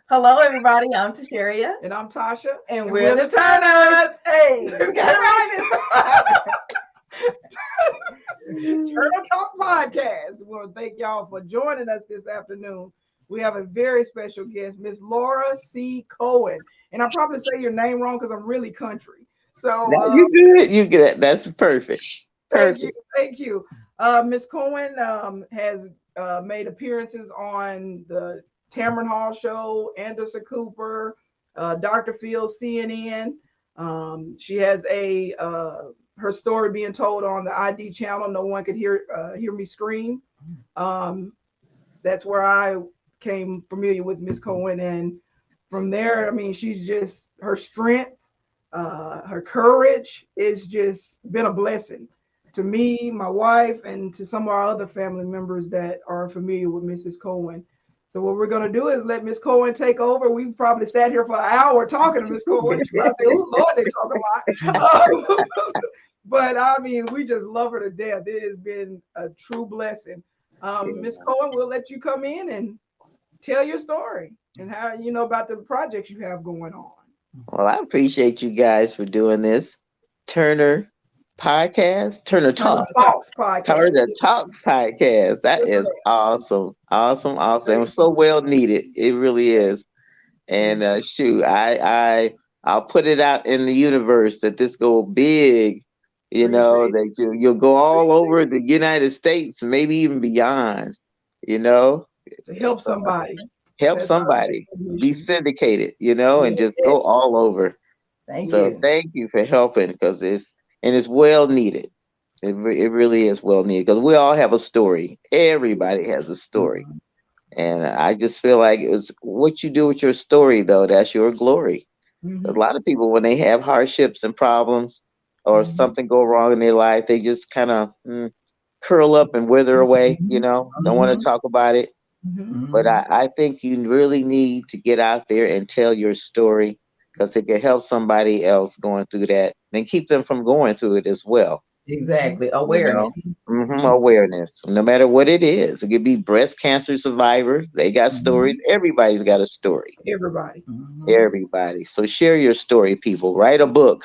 Hello, everybody. I'm Tasharia. And I'm Tasha. And we're the Turners. Hey, we got it right. Turtle Talk Podcast. We want to thank y'all for joining us this afternoon. We have a very special guest, Miss Laura C. Cowan. And I probably say your name wrong because I'm really country. So No, you good. You good. That's perfect. thank you. Perfect. Thank you. Miss Cohen has made appearances on the Tamron Hall Show, Anderson Cooper, Dr. Phil, CNN. She has her story being told on the ID channel. No one could hear me scream. Um, that's where I came familiar with Miss Cohen, and from there, I mean, she's just her strength, her courage is just been a blessing to me, my wife, and to some of our other family members that are familiar with Mrs. Cohen. So what we're gonna do is let Miss Cohen take over. We've probably sat here for an hour talking to Miss Cohen. She might say, "Oh Lord, they talk a lot." But I mean, we just love her to death. It has been a true blessing. Miss Cohen, we'll let you come in and tell your story and how you know about the projects you have going on. Well, I appreciate you guys for doing this. Turner podcast, Turner Turner Talk, Talks podcast. Turner Talk podcast. That Yes, is ma'am. awesome. Awesome. Awesome. And so well needed. It really is. And shoot, I'll put it out in the universe that this go big, Appreciate that you'll go all over the United States, maybe even beyond, you know. to help somebody. Help That's our somebody be mission. syndicated, and just Yes. go all over. Thank So you. thank you for helping because it's well needed. It really is well needed because we all have a story. Everybody has a story. And I just feel like it was what you do with your story, though, that's your glory. 'Cause a Mm-hmm. lot of people, when they have hardships and problems or Mm-hmm. something go wrong in their life, they just kind of curl up and wither away, don't want to talk about it. Mm-hmm. But I think you really need to get out there and tell your story because it can help somebody else going through that and keep them from going through it as well. Mm-hmm. Exactly. You know, Awareness. awareness, no matter what it is. It could be breast cancer survivor. They got stories. Mm-hmm. Everybody's got a story. Everybody. Everybody. So share your story, people. Write a book.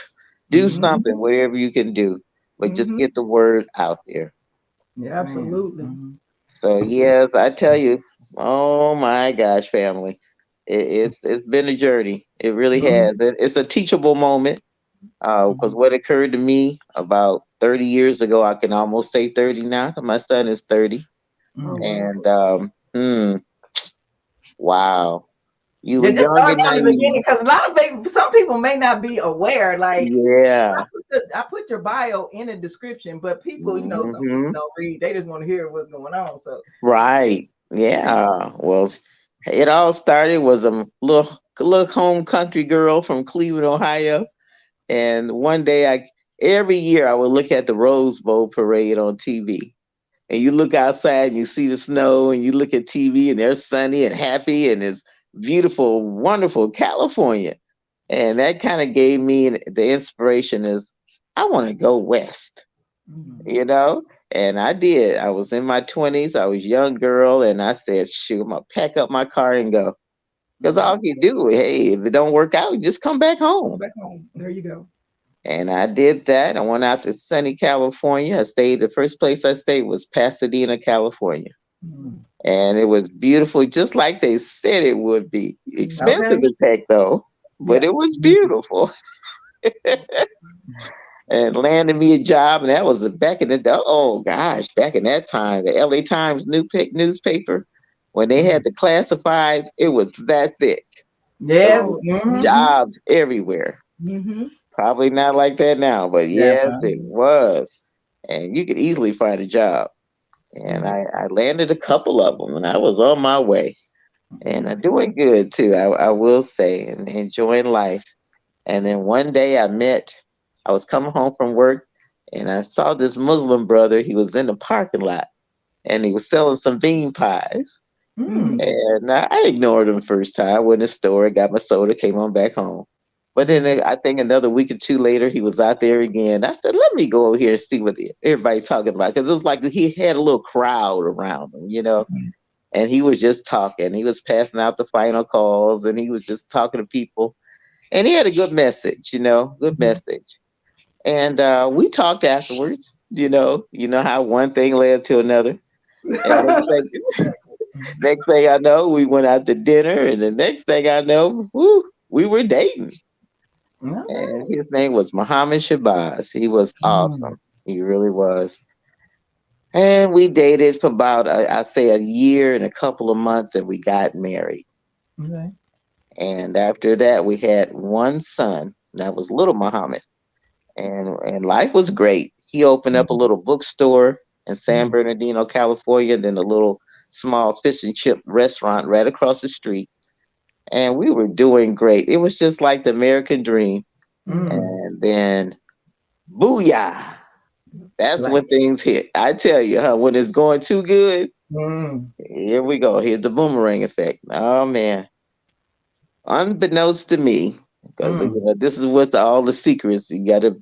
Do Mm-hmm. something, whatever you can do, but just Mm-hmm. get the word out there. Yes, ma'am. Absolutely. So yes, I tell you, oh my gosh, family, it's been a journey. It really has. It's a teachable moment. Because what occurred to me about 30 years ago, I can almost say 30 now. 'Cause my son is 30, Oh wow. and wow, you were Yeah, just young start and from the naive. beginning because a lot of people, some people may not be aware. Like Yeah. I put your bio in the description, but people, some people hmm don't read. They just want to hear what's going on. So, Right. Yeah. Well, it all started was a little home country girl from Cleveland, Ohio. And one day, every year I would look at the Rose Bowl parade on TV. And you look outside and you see the snow, and you look at TV and they're sunny and happy and it's beautiful, wonderful California. And that kind of gave me the inspiration is I want to go west, Mm-hmm. you know? And I did. I was in my 20s. I was a young girl and I said, shoot, I'm going to pack up my car and go. Because all you do, hey, if it don't work out, you just come back Go home. back home. There you go. And I did that. I went out to sunny California. The first place I stayed was Pasadena, California. Mm-hmm. And it was beautiful, just like they said it would be. Expensive okay. as heck, though, but Yeah. it was beautiful. And landed me a job, and that was back in oh gosh, back in that time, the LA Times newspaper, when they had the classifieds, it was that thick. It Yes. was Oh. Mm-hmm. jobs everywhere. Mm-hmm. Probably not like that now, but yes, Definitely. it was. And you could easily find a job. And Mm-hmm. I landed a couple of them, and I was on my way. And I'm doing good too, I will say, and enjoying life. And then one day I was coming home from work, and I saw this Muslim brother. He was in the parking lot, and he was selling some bean pies. Mm. Mm-hmm. And I ignored him the first time. I went in the store, got my soda, came on back home. But then Mm-hmm. I think another week or two later, he was out there again. I said, let me go over here and see what everybody's talking about. Because it was like he had a little crowd around him. and he was just talking. He was passing out the final calls, and he was just talking to people. And he had a good message, good message. And we talked afterwards. You know how one thing led to another. And next thing I know, we went out to dinner, and the next thing I know, whoo, we were dating. And his name was Muhammad Shabazz. He was awesome. He really was. And we dated for about, I say, a year and a couple of months, and we got married. Okay. And after that, we had one son. That was little Muhammad. And life was great. He opened up a little bookstore in San Bernardino, California, then a little small fish and chip restaurant right across the street. And we were doing great. It was just like the American dream. And then, booyah! That's when things hit. I tell you, huh? When it's going too good, here we go. Here's the boomerang effect. Oh man! Unbeknownst to me, because this is what's all the secrets. You gotta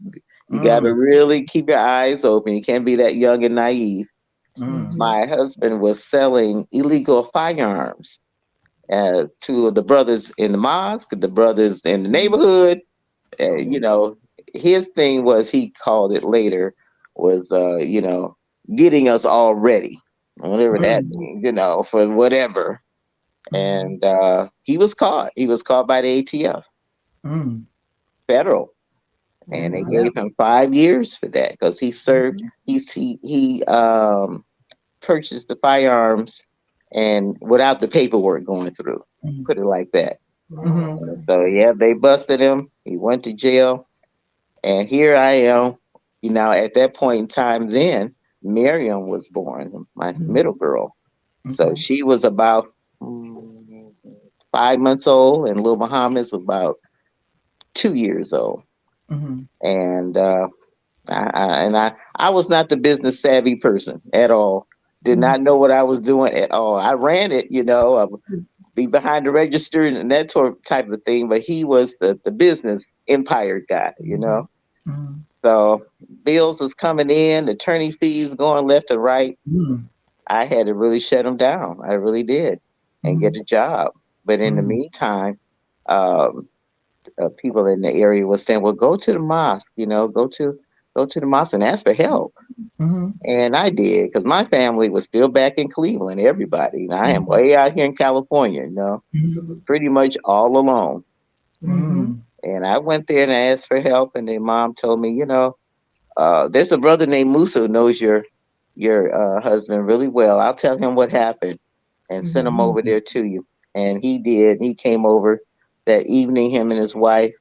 really keep your eyes open. You can't be that young and naive. My husband was selling illegal firearms to the brothers in the mosque, the brothers in the neighborhood. His thing was, he called it later, was getting us all ready, whatever that means, for whatever. And he was caught. He was caught by the ATF, federal, and they gave him 5 years for that because he served. He purchased the firearms and without the paperwork going through. Put it like that. So yeah, they busted him. He went to jail, and here I am. At that point in time, then Miriam was born, my middle girl. So she was about 5 months old, and little Muhammad was about 2 years old. And I was not the business savvy person at all. Did not know what I was doing at all. I ran it, I would be behind the register and that type of thing. But he was the business empire guy. So bills was coming in, attorney fees going left and right. I had to really shut him down. I really did, and get a job. But in the meantime, um, people in the area were saying, "Well, go to the mosque. Go to the mosque and ask for help." And I did, because my family was still back in Cleveland. Everybody, and I am way out here in California. Pretty much all alone. And I went there and I asked for help, and then mom told me, there's a brother named Musa who knows your husband really well. I'll tell him what happened and send him over there to you. And he did. He came over that evening, him and his wife,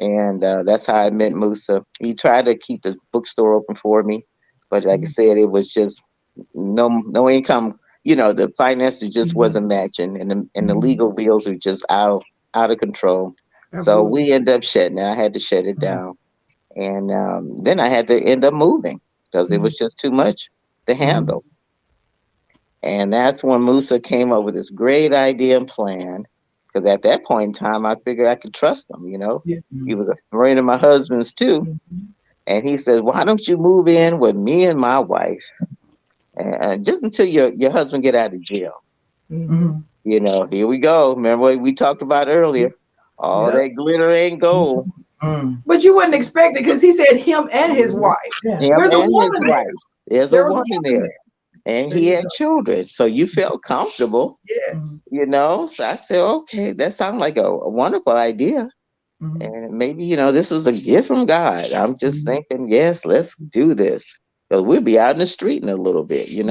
and that's how I met Musa. He tried to keep the bookstore open for me, but like I said, it was just no income. The finances just wasn't matching, and the legal bills were just out of control. So we ended up shutting it. I had to shut it down, and then I had to end up moving because it was just too much to handle. And that's when Musa came up with this great idea and plan. Because at that point in time, I figured I could trust him. He was a friend of my husband's too. And he says, "Why don't you move in with me and my wife, just until your husband get out of jail?" Here we go. Remember what we talked about earlier? All that glitter ain't gold. But you wouldn't expect it, because he said him and his wife. Him There's a and his woman there. wife. There's a There was a woman woman there. And he had children. So you felt comfortable, Yes. So I said, okay, that sounds like a wonderful idea. And maybe, this was a gift from God. I'm just thinking, yes, let's do this. Because we'll be out in the street in a little bit. Did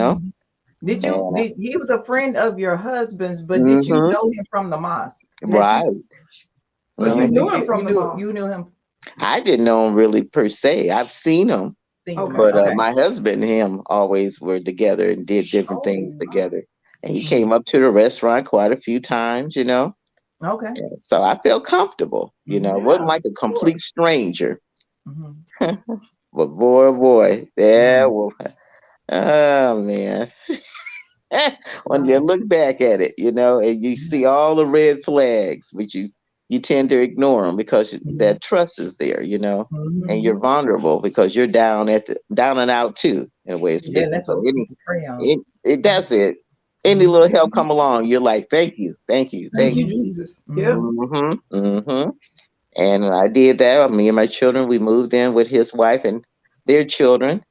he was a friend of your husband's, but did you Mm-hmm. know him from the mosque? Right. So you knew him from the mosque. You knew him. I didn't know him really per se. I've seen him. Okay. But my husband and him always were together and did different things together. And he came up to the restaurant quite a few times. Okay. So I felt comfortable. It wasn't like a complete stranger. But boy, oh boy, yeah, well, oh man. When you look back at it, and you see all the red flags, which you tend to ignore them because that trust is there, and you're vulnerable because you're down and out too, in a way of speaking. That's what So we pray on. that's it. Any little help Mhm. come along, you're like, thank you, thank you, Thank thank you, you. Jesus. Yeah. Mhm. Mm-hmm. Mm-hmm. And I did that. Me and my children, we moved in with his wife and their children.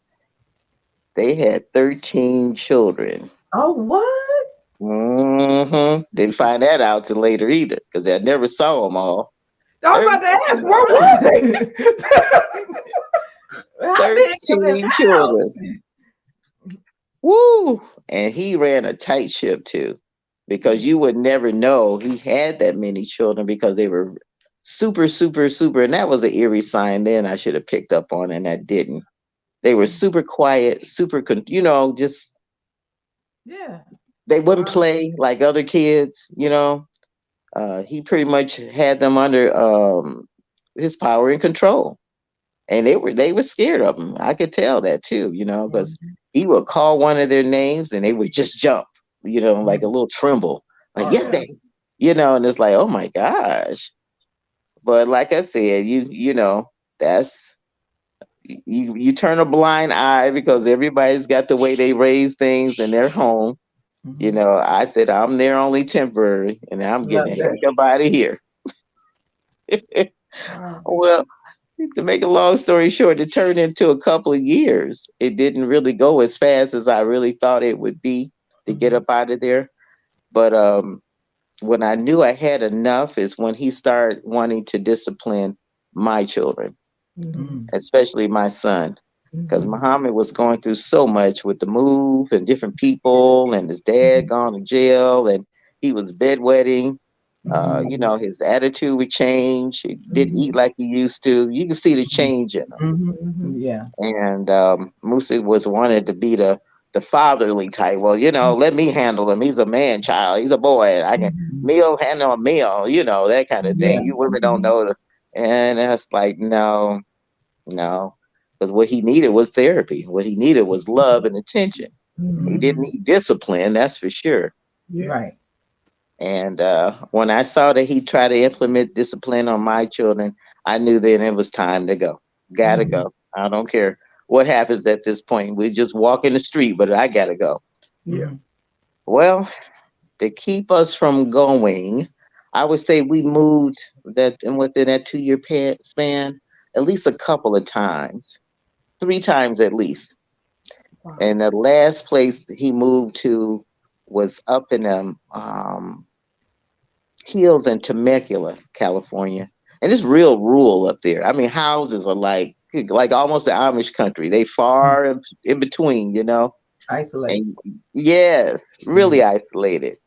They had 13 children. Oh, what? Mm-hmm. Didn't find that out till later either, because I never saw them all. I was about to ask, 13, where were they? How big was this 13 house? children. Woo! And he ran a tight ship too, because you would never know he had that many children because they were super, super, super. And that was an eerie sign then I should have picked up on, and I didn't. They were super quiet, super, just Yeah. they wouldn't Wow. play like other kids, he pretty much had them under his power and control, and they were scared of him. I could tell that too, because Mhm. he would call one of their names and they would just jump, like a little tremble, like Oh, yes, Yeah. daddy, and it's like, oh my gosh. But like I said, that's you turn a blind eye because everybody's got the way they raise things in their home. mhm. I said I'm there only temporary, and I'm Love getting the that. heck up out of here. Wow. Well, to make a long story short, it turned into a couple of years. It didn't really go as fast as I really thought it would be to get Mhm. up out of there. But when I knew I had enough is when he started wanting to discipline my children, Mhm. Mhm. especially my son. Because Mhm. Muhammad was going through so much with the move and different people, and his dad Mhm. gone to jail, and he was bedwetting. Mhm. His attitude would change. He didn't eat Mhm. like he used to. You can see the change in him. Mhm. Mhm. Yeah. And Musa was wanted to be the fatherly type. Well, let me handle him. He's a man child. He's a boy. I can Mhm. meal handle a meal. That kind of Yeah. thing. You women don't Mhm. know. And that's like no, no, because what he needed was therapy. What he needed was love and attention. He Mhm. didn't Mhm. need discipline. That's for sure. Right. Yes. And when I saw that he tried to implement discipline on my children, I knew then it was time to go. Gotta Mhm. go. I don't care what happens at this point. We just walk in the street, but I gotta go. Yeah. Mhm. Well, to keep us from going, I would say we moved that and within that 2 year span at least a couple of times, 3 times at least. Wow. And the last place that he moved to was up in hills in Temecula, California, and it's real rural up there. I mean, houses are like almost the Amish country. They Mhm. far in between, Isolate. and yes, Mhm. really isolated.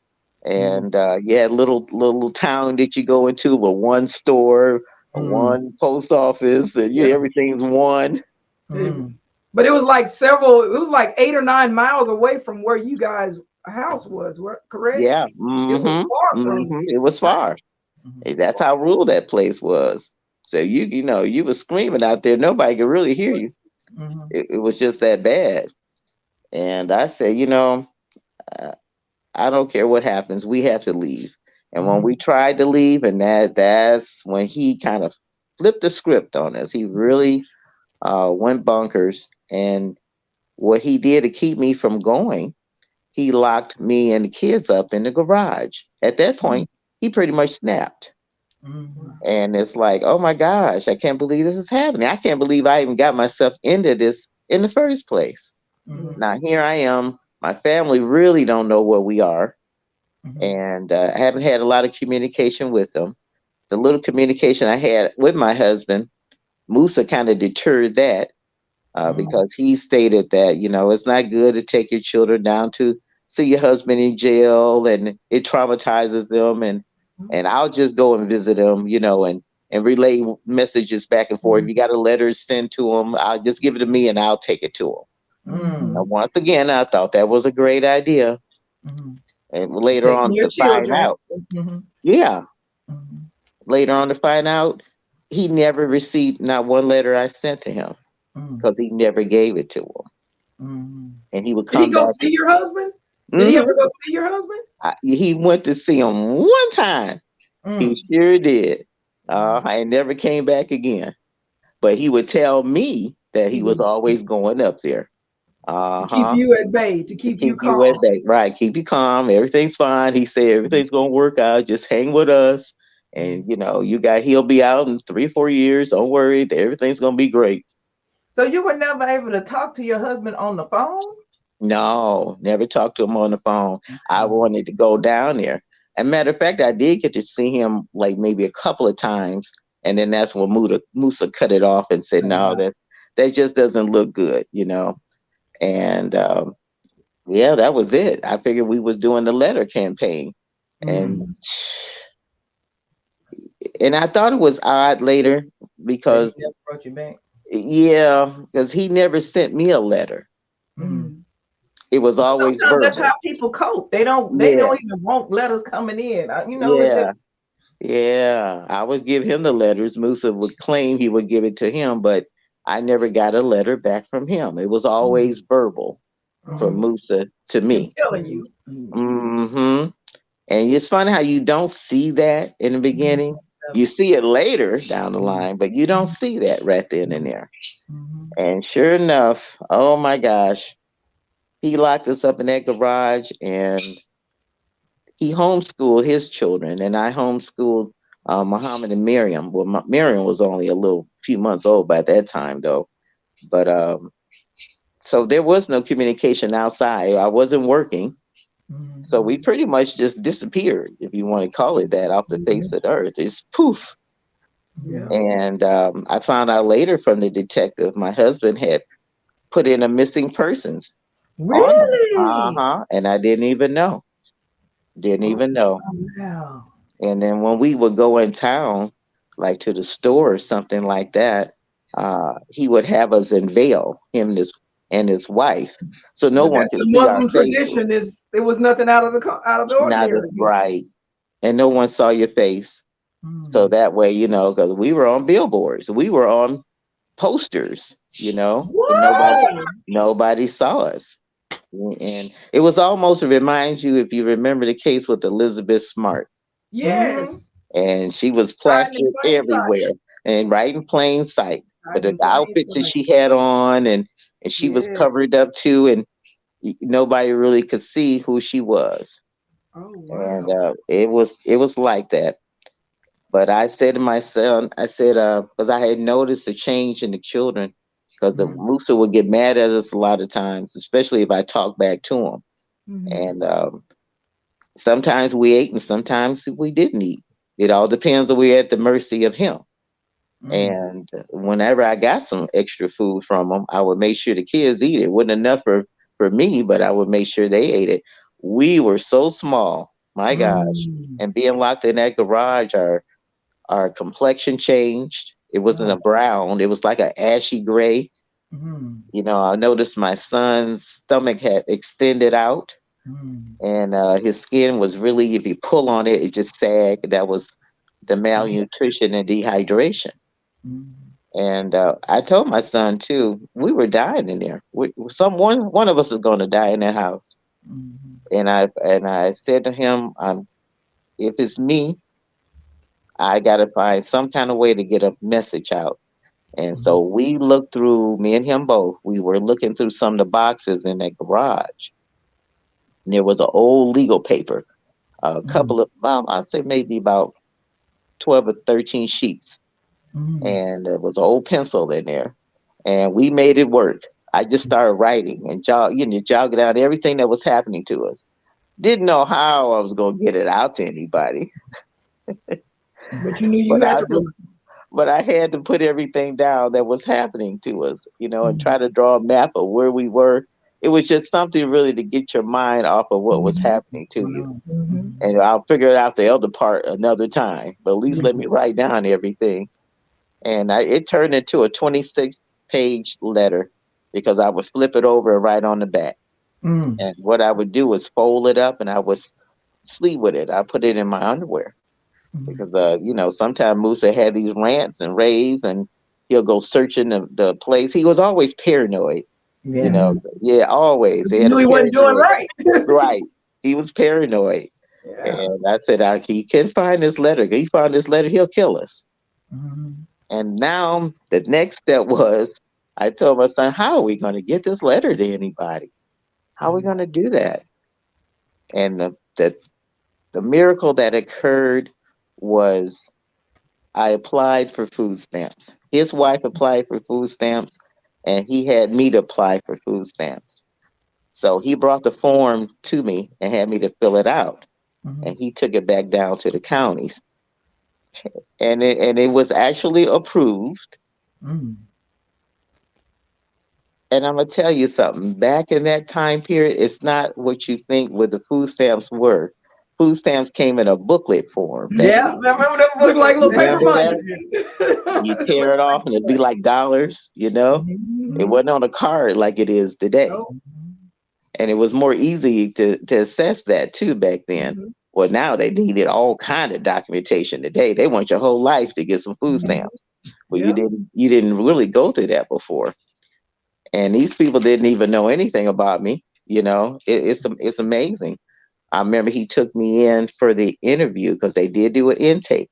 Mhm. And you had little town that you go into with one store, Mhm. one post office, and Yeah. everything's one. It- Mhm. but it was like several. It was like 8 or 9 miles away from where you guys' house was. Correct? Yeah, It was far from. it was far. Mhm. That's how rural that place was. So you were screaming out there, nobody could really hear you. Mhm. It was just that bad. And I said, uh, I don't care what happens, we have to leave. And when Mhm. we tried to leave, and that's when he kind of flipped the script on us. He really went bonkers. And what he did to keep me from going, he locked me and the kids up in the garage. At that point, he pretty much snapped. Mhm. And it's like, oh my gosh, I can't believe this is happening. I can't believe I even got myself into this in the first place. Mhm. Now here I am. My family really don't know where we are, Mhm. and I haven't had a lot of communication with them. The little communication I had with my husband, Musa, kind of deterred that Mhm. because he stated that it's not good to take your children down to see your husband in jail, and it traumatizes them, and I'll just go and visit them, and relay messages back and forth. If you got a letter sent to them, I'll just give it to me and I'll take it to them. Now, Mhm. once again, I thought that was a great idea, Mhm. and later Taking on your to find children. out, Mhm. yeah, Mhm. later on to find out, he never received not one letter I sent to him Mhm. because he never gave it to him, Mhm. and he would Did he come go back. see your husband? Did he ever hmm go see your husband? He went to see him one time. He Mhm. sure did. Wow. I never came back again. But he would tell me that He he was was. always going up there. To keep Uh-huh. you at bay, to To keep you keep you at calm. bay. Right. Keep you calm. Everything's fine. He said everything's gonna work out. Just hang with us. And he'll be out in 3 or 4 years. Don't worry. Everything's gonna be great. So you were never able to talk to your husband on the phone? No, never talked to him on the phone. I Oh. wanted to go down there. As a matter of fact, I did get to see him like maybe a couple of times, and then that's when Musa cut it off and said, "No, that just doesn't look good." And yeah, that was it. I figured we was doing the letter campaign, and Mm. I thought it was odd later That he because never brought you back. yeah, because he never sent me a letter. Mm. Mm. It was But always sometimes that's how verbal. people cope. They don't. They Yeah, don't even want letters coming in. It's yeah. just. Yeah, I would give him the letters. Musa would claim he would give it to him, but I never got a letter back from him. It was always verbal from Mhm. Musa to Him me. telling you. Hmm And it's funny how you don't see that in the beginning. You see it later down the line, but you don't see that right then and there. Mhm. And sure enough, oh my gosh, he locked us up in that garage and he homeschooled his children, and I homeschooled Muhammad and Miriam. Well, Miriam was only a little few months old by that time, though. But so there was no communication outside. I wasn't working, so we Mhm. pretty much just disappeared, if you want to call it that, off the face of the earth. It's poof. Yeah. And I found out later from the detective, my husband had put in a missing persons on them. Uh Really? huh. And I didn't even know. Didn't Oh, even know. wow. And then when we would go in town, like to the store or something like that, he would have us unveil him and his wife, so no But one that's could the see our Muslim faces. tradition. Is there was nothing out of the Not ordinary. right, and no one saw your face. So Mm. that way, because we were on billboards, we were on posters, but nobody What? nobody saw us. And it was almost to remind you, if you remember the case with Elizabeth Smart. Mhm. Yes. And she was Hiding in plastered plain sight. everywhere and right in plain sight. But Hiding the in plain outfit that sight. she had on, and she was Yes. covered up too, and nobody really could see who she was. Oh And wow. it was like that. But I said to my son, I said, because I had noticed a change in the children, because the Mhm. Musa would get mad at us a lot of times, especially if I talked back to him. Hmm. And sometimes we ate, and sometimes we didn't eat. It all depends on we're at the mercy of him. Mm. And whenever I got some extra food from them, I would make sure the kids eat it. It wasn't enough for me, but I would make sure they ate it. We were so small, my gosh. Mm. And being locked in that garage, our complexion changed. It wasn't a Oh. brown, it was like an ashy gray. Mhm. I noticed my son's stomach had extended out, Mm. and his skin was really, if you pull on it, it just sagged. That was the Oh. malnutrition and dehydration. Mm. And I told my son too, we were dying in there. One of us is going to die in that house. Mhm. And I said to him, if it's me, I got to find some kind of way to get a message out. And Mhm. so we looked through, me and him both. We were looking through some of the boxes in that garage. And there was an old legal paper, a Mhm. couple of, well, I'd say maybe about 12 or 13 sheets, Mhm. and there was an old pencil in there, and we made it work. I just started writing and jogging down everything that was happening to us. Didn't know how I was gonna get it out to anybody, But you knew you but had I to just write. but I had to put everything down that was happening to us, and Mhm. try to draw a map of where we were. It was just something really to get your mind off of what was Hmm. happening to you. Wow. Hmm. Mhm. And I'll figure it out the other part another time. But at least Yeah. let me write down everything. And it turned into a 26-page letter because I would flip it over and write on the back. Mm. And what I would do was fold it up and I would sleep with it. I put it in my underwear Mhm. because, sometimes Musa had these rants and raves and he'll go searching the place. He was always paranoid, you Yeah. know. Hmm. Yeah, always. He You had a knew he wasn't doing paranoid. right. Right. He was paranoid. Yeah. And I said, he can find this letter. He found this letter, he'll kill us. Mhm. And now the next step was, I told my son, how are we going to get this letter to anybody? How are we going to do that? And the miracle that occurred was I applied for food stamps. His wife applied for food stamps, and he had me to apply for food stamps. So he brought the form to me and had me to fill it out. And he took it back down to the counties. And it was actually approved. And I'm gonna tell you something. Back in that time period, it's not what you think what the food stamps were. Food stamps came in a booklet form back Yeah, then. Remember the look like little book? paper Remember money. that? You tear it off and it'd be like dollars, you know? It Mhm. wasn't on a card like it is today. Nope. And it was more easy to assess that too back then. Mhm. Well, now they needed all kind of documentation today. They want your whole life to get some food Mhm. stamps. Well, Yeah. you didn't really go through that before. And these people didn't even know anything about me. You know, it's amazing. I remember he took me in for the interview because they did do an intake,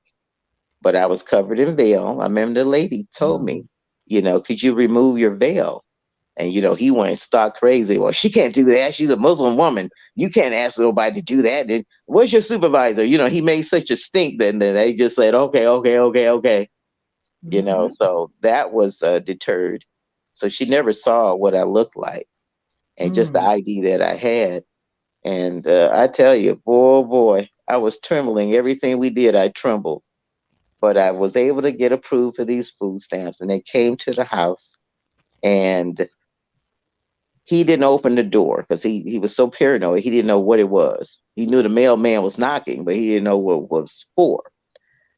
but I was covered in veil. I remember the lady told me, you know, could you remove your veil? And you know, he went stark crazy. Well, she can't do that. She's a Muslim woman. You can't ask nobody to do that. And where's your supervisor? You know, he made such a stink that then they just said, okay, okay, okay, okay. You know, Mhm. so that was deterred. So she never saw what I looked like and just the ID that I had. And I tell you, boy, oh boy, I was trembling. Everything we did, I trembled. But I was able to get approved for these food stamps, and they came to the house. And he didn't open the door because he was so paranoid. He didn't know what it was. He knew the mailman was knocking, but he didn't know what it was for.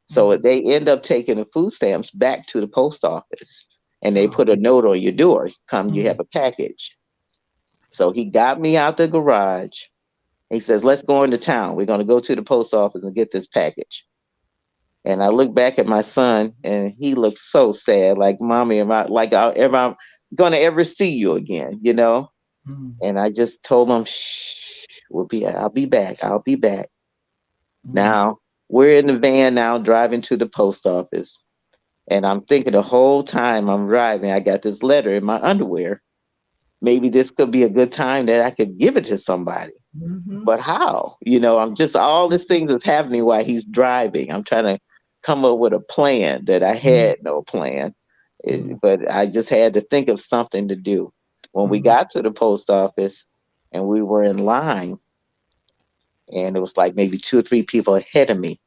So they end up taking the food stamps back to the post office, and they put a note on your door. Come, you have a package. So he got me out the garage. He says, "Let's go into town. We're going to go to the post office and get this package." And I look back at my son, and he looks so sad. Like, mommy, am I going to ever see you again? You know? And I just told him, "Shh, I'll be back. I'll be back." Now we're in the van now, driving to the post office, and I'm thinking the whole time I'm driving, I got this letter in my underwear. Maybe this could be a good time that I could give it to somebody. Mhm. But how? You know, I'm just all these things is happening while he's driving. I'm trying to come up with a plan that I had no plan. But I just had to think of something to do. When we got to the post office and we were in line, and it was like maybe two or three people ahead of me.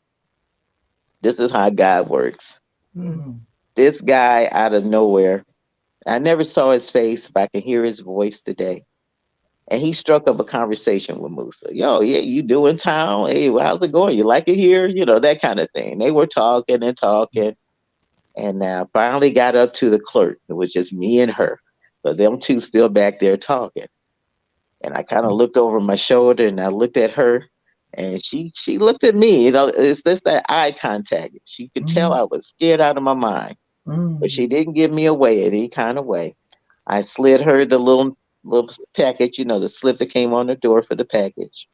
This is how God works. Mhm. This guy out of nowhere, I never saw his face, but I can hear his voice today. And he struck up a conversation with Musa. Yo, yeah, you doing town? Hey, how's it going? You like it here? You know, that kind of thing. They were talking and talking. And finally got up to the clerk. It was just me and her. But them two still back there talking. And I kind of looked over my shoulder and I looked at her. And she looked at me. You know, it's just that eye contact. She could tell I was scared out of my mind. But she didn't give me away any kind of way. I slid her the little package, you know, the slip that came on the door for the package.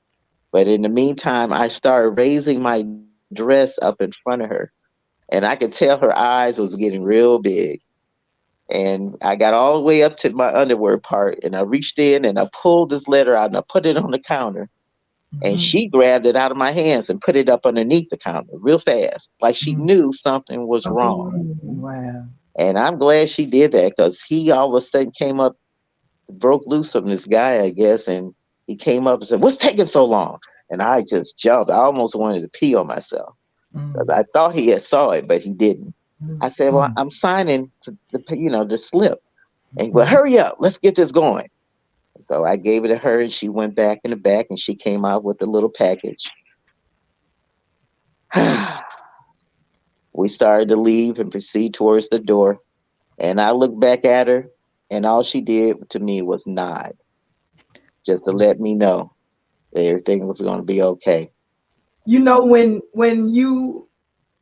But in the meantime, I started raising my dress up in front of her, and I could tell her eyes was getting real big. And I got all the way up to my underwear part, and I reached in and I pulled this letter out and I put it on the counter. And she grabbed it out of my hands and put it up underneath the counter real fast, like she knew something was wrong. Wow. And I'm glad she did that because he all of a sudden came up, broke loose from this guy, I guess, and he came up and said, "What's taking so long?" And I just jumped. I almost wanted to pee on myself because I thought he had saw it, but he didn't. I said, "Well, I'm signing the slip." And he went, "Hurry up, let's get this going." So I gave it to her, and she went back in the back, and she came out with the little package. We started to leave and proceed towards the door, and I looked back at her, and all she did to me was nod, just to let me know that everything was going to be okay. You know, when you,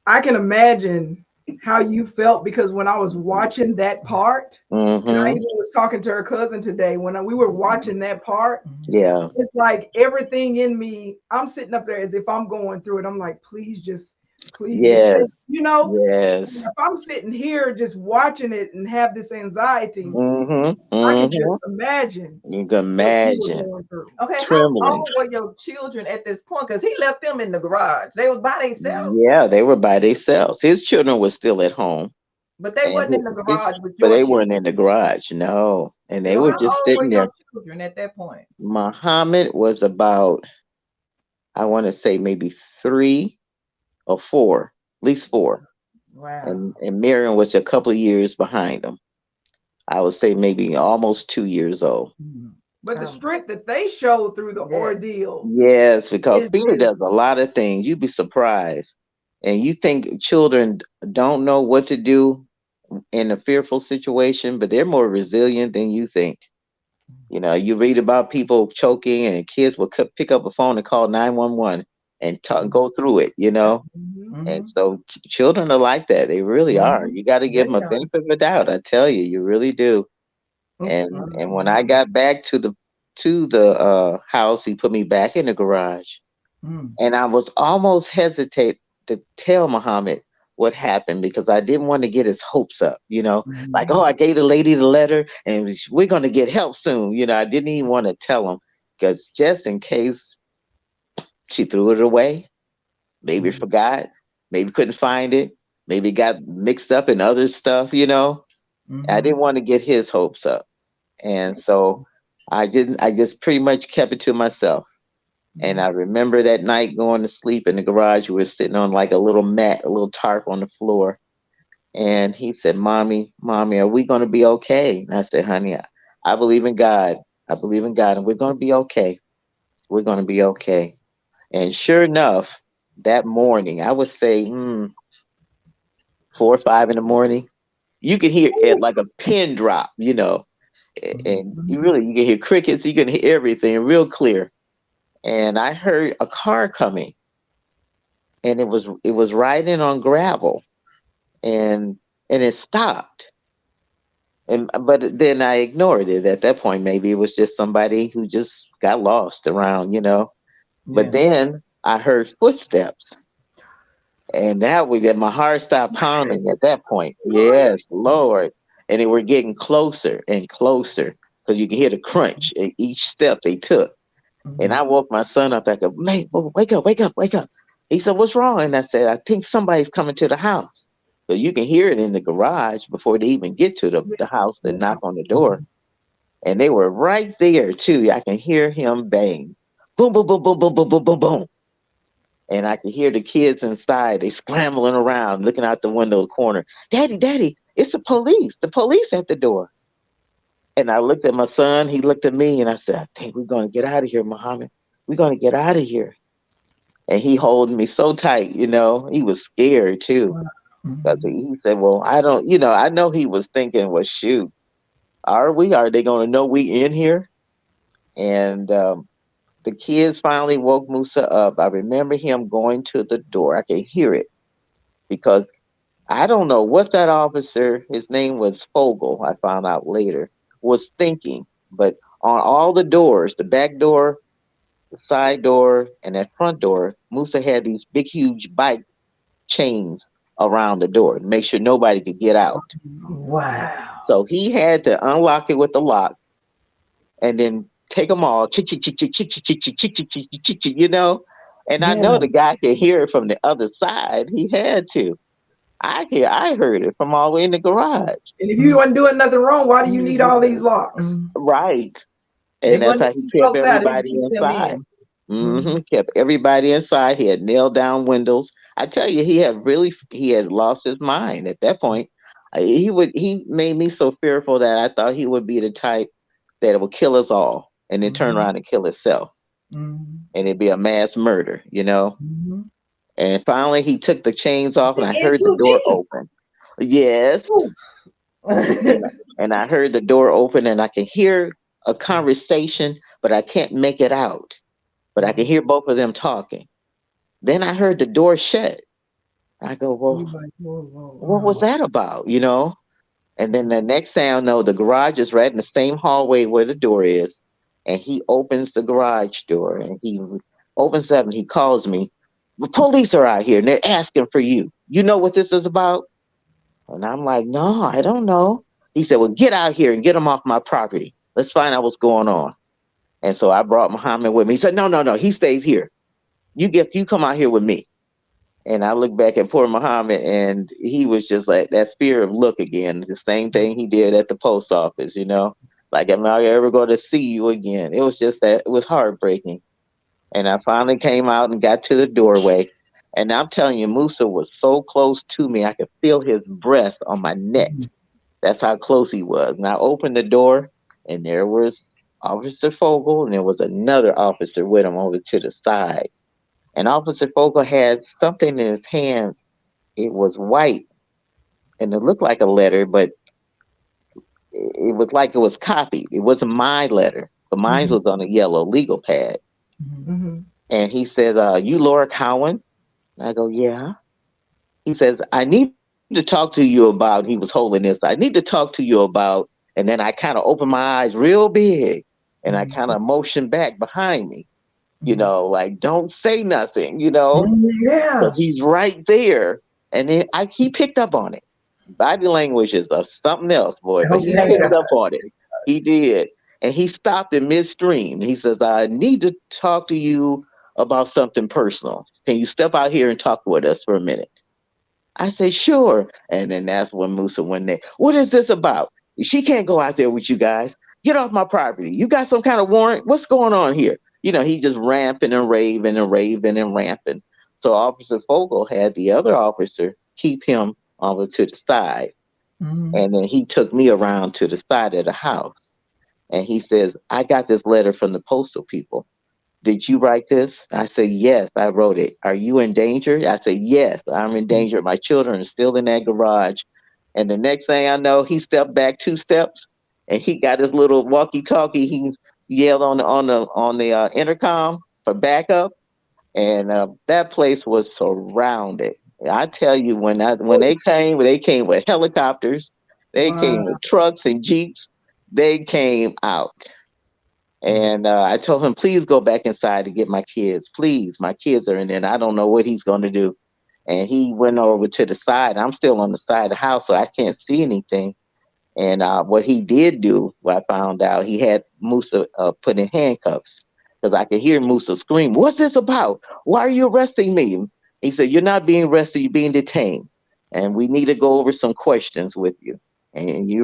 I can imagine how you felt because when I was watching that part, and I Mm-hmm. even was talking to her cousin today when we were watching that part, Yeah. it's like everything in me, I'm sitting up there as if I'm going through it. I'm like, please just Cleveland State. Yes. You know, Yes. if I'm sitting here just watching it and have this anxiety, Mm-hmm. I can just Mm-hmm. imagine You can what you were imagine. going through. Okay, how Trembling. old were your children at this point? Because he left them in the garage. They was by themselves, Yeah, they were by themselves. His children were still at home, but they and wasn't in the his, garage with but your they children. weren't in the garage. No, and they So were how just old were sitting your there. children at that point? Muhammad was about, I want to say maybe 3 or 4, at least 4, Wow. and Miriam was a couple of years behind him. I would say maybe almost 2 years old. Mhm. But the Um, strength that they showed through the yeah. ordeal Yes, because fear is does a lot of things. You'd be surprised. And you think children don't know what to do in a fearful situation, but they're more resilient than you think. You know, you read about people choking and kids will pick up a phone and call 911 and talk, go through it, you Yeah. know? Mhm. And Mhm. so children are like that. They really are. Mhm. You got to give Yeah, them they a are. benefit of the doubt. I tell you, you really do. And when I Mhm. got back to the house, he put me back in the garage. Mm. And I was almost hesitate to tell Muhammad what happened because I didn't want to get his hopes up, like, oh, Mhm. I gave the lady the letter and we're going to get help soon. I didn't even want to tell him because just in case she threw it away, maybe Mhm. forgot, maybe couldn't find it, maybe got mixed up in other stuff. I Mhm. didn't want to get his hopes up. And so I just pretty much kept it to myself. And I Mhm. remember that night going to sleep in the garage. We were sitting on like a little mat, a little tarp on the floor. And he said, Mommy, are we going to be okay? And I said, Honey, I believe in God. I believe in God, and we're going to be okay. We're going to be okay. And sure enough, that morning, I would say 4 or 5 in the morning, you could hear it like a pin drop, and Mhm. you can hear crickets, you can hear everything real clear. And I heard a car coming, and it was riding on gravel, and it stopped. And but then I ignored it at that point. Maybe it was just somebody who just got lost around. But Yeah. then I heard footsteps, and that my heart stopped pounding at that point. Yes, Lord. And they were getting closer and closer because you can hear the crunch at each step they took. And I Mhm. woke my son up. I go, "Man, wake up, wake up, wake up." He said, "What's wrong?" And I said, "I think somebody's coming to the house." So you can hear it in the garage before they even get to the house. They knock on the door. Mhm. And they were right there too. I can hear him bang. Boom, boom, boom, boom, boom, boom, boom, boom, boom. And I could hear the kids inside. They scrambling around, looking out the window, the corner. Daddy, Daddy, it's the police. The police at the door. And I looked at my son. He looked at me, and I said, "I think we're going to get out of here, Muhammad. We're going to get out of here." And he holding me so tight. He was scared too. Wow. Because Mhm. he said, "Well, I don't, I know he was thinking, well, shoot, are they going to know we in here?" And the kids finally woke Musa up. I remember him going to the door. I can hear it because I don't know what that officer, his name was Fogel, I found out later, was thinking. But on all the doors, the back door, the side door, and that front door, Musa had these big, huge bike chains around the door to make sure nobody could get out. Wow. So he had to unlock it with the lock and then take them all, chick, chick, chick, chick, chick, chick, chick, chick, chick, chick, chick, chick, chick. And I know Yeah. the guy could hear it from the other side. He had to. I heard it from all the way in the garage. and if you Mhm. weren't doing nothing wrong, why do you need all these locks? Mhm. Right. They And that's wasn't how to he keep kept folks out, it was to everybody keep them inside. in. Mhm. Kept everybody inside. He had nailed down windows. I tell you, he had lost his mind at that point. He made me so fearful that I thought he would be the type that would kill us all and then turn Mhm. around and kill himself. Mhm. And it'd be a mass murder. Mhm. And finally he took the chains off and They I in heard the too door deep. open. Yes. Ooh. And I heard the door open and I can hear a conversation, but I can't make it out. But I can hear both of them talking. Then I heard the door shut. I go, You well, like, whoa, whoa, what was Mhm. that about? And then the next thing I know, the garage is right in the same hallway where the door is. And he opens the garage door and he opens up and he calls me. The police are out here and they're asking for you. You know what this is about? And I'm like, no, I don't know. He said, well, get out here and get them off my property. Let's find out what's going on. And so I brought Muhammad with me. He said, no, no, no. He stays here. You come out here with me. And I look back at poor Muhammad, and he was just like that fear of look again. The same thing he did at the post office, like, am I ever going to see you again? It was just that it was heartbreaking. And I finally came out and got to the doorway. And I'm telling you, Musa was so close to me, I could feel his breath on my neck. That's how close he was. And I opened the door, and there was Officer Fogel, and there was another officer with him over to the side. And Officer Fogel had something in his hands. It was white, and it looked like a letter, but it was like it was copied. It wasn't my letter, but mine was on a yellow legal pad. Mm-hmm. And he said, you Laura Cowan? And I go, yeah. He says, I need to talk to you about, he was holding this, I need to talk to you about, and then I kind of opened my eyes real big, and I kind of motioned back behind me, like, don't say nothing, Yeah. because he's right there. And then he picked up on it. Body language is something else, boy, but he picked Okay. up on it. He did. And he stopped in midstream. He says, I need to talk to you about something personal. Can you step out here and talk with us for a minute? I say, sure. And then that's when Musa went there. What is this about? She can't go out there with you guys. Get off my property. You got some kind of warrant? What's going on here? He just ramping and raving and raving and ramping. So Officer Fogel had the other officer keep him over to the side. And then he took me around to the side of the house. And he says, I got this letter from the postal people. Did you write this? I said, yes, I wrote it. Are you in danger? I said, yes, I'm in danger. My children are still in that garage. And the next thing I know, he stepped back 2 steps and he got his little walkie-talkie. He yelled on the intercom for backup, and that place was surrounded. I tell you, when they came with helicopters, they came Wow. with trucks and jeeps. They came out. And I told him, please go back inside to get my kids. Please, my kids are in there, and I don't know what he's going to do. And he went over to the side. I'm still on the side of the house, so I can't see anything. And what he did do, what I found out, he had Musa put in handcuffs because I could hear Musa scream, what's this about? Why are you arresting me? He said, you're not being arrested, you're being detained. And we need to go over some questions with you. And he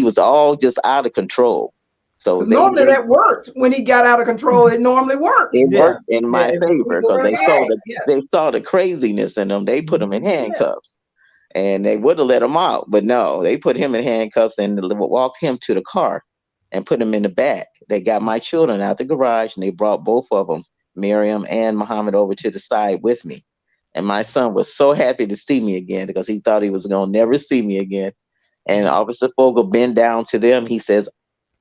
was all just out of control. So Because normally that worked when he got out of control. It normally worked. it Yeah. worked in Yeah. my If favor people because were gay. Yeah. they saw the craziness in them. They put him in Yeah. handcuffs, and they would have let him out, but no, they put him in handcuffs and walked him to the car and put him in the back. They got my children out the garage and they brought both of them, Miriam and Muhammad, over to the side with me. And my son was so happy to see me again because he thought he was going to never see me again. And Officer Fogel bent down to them. He says,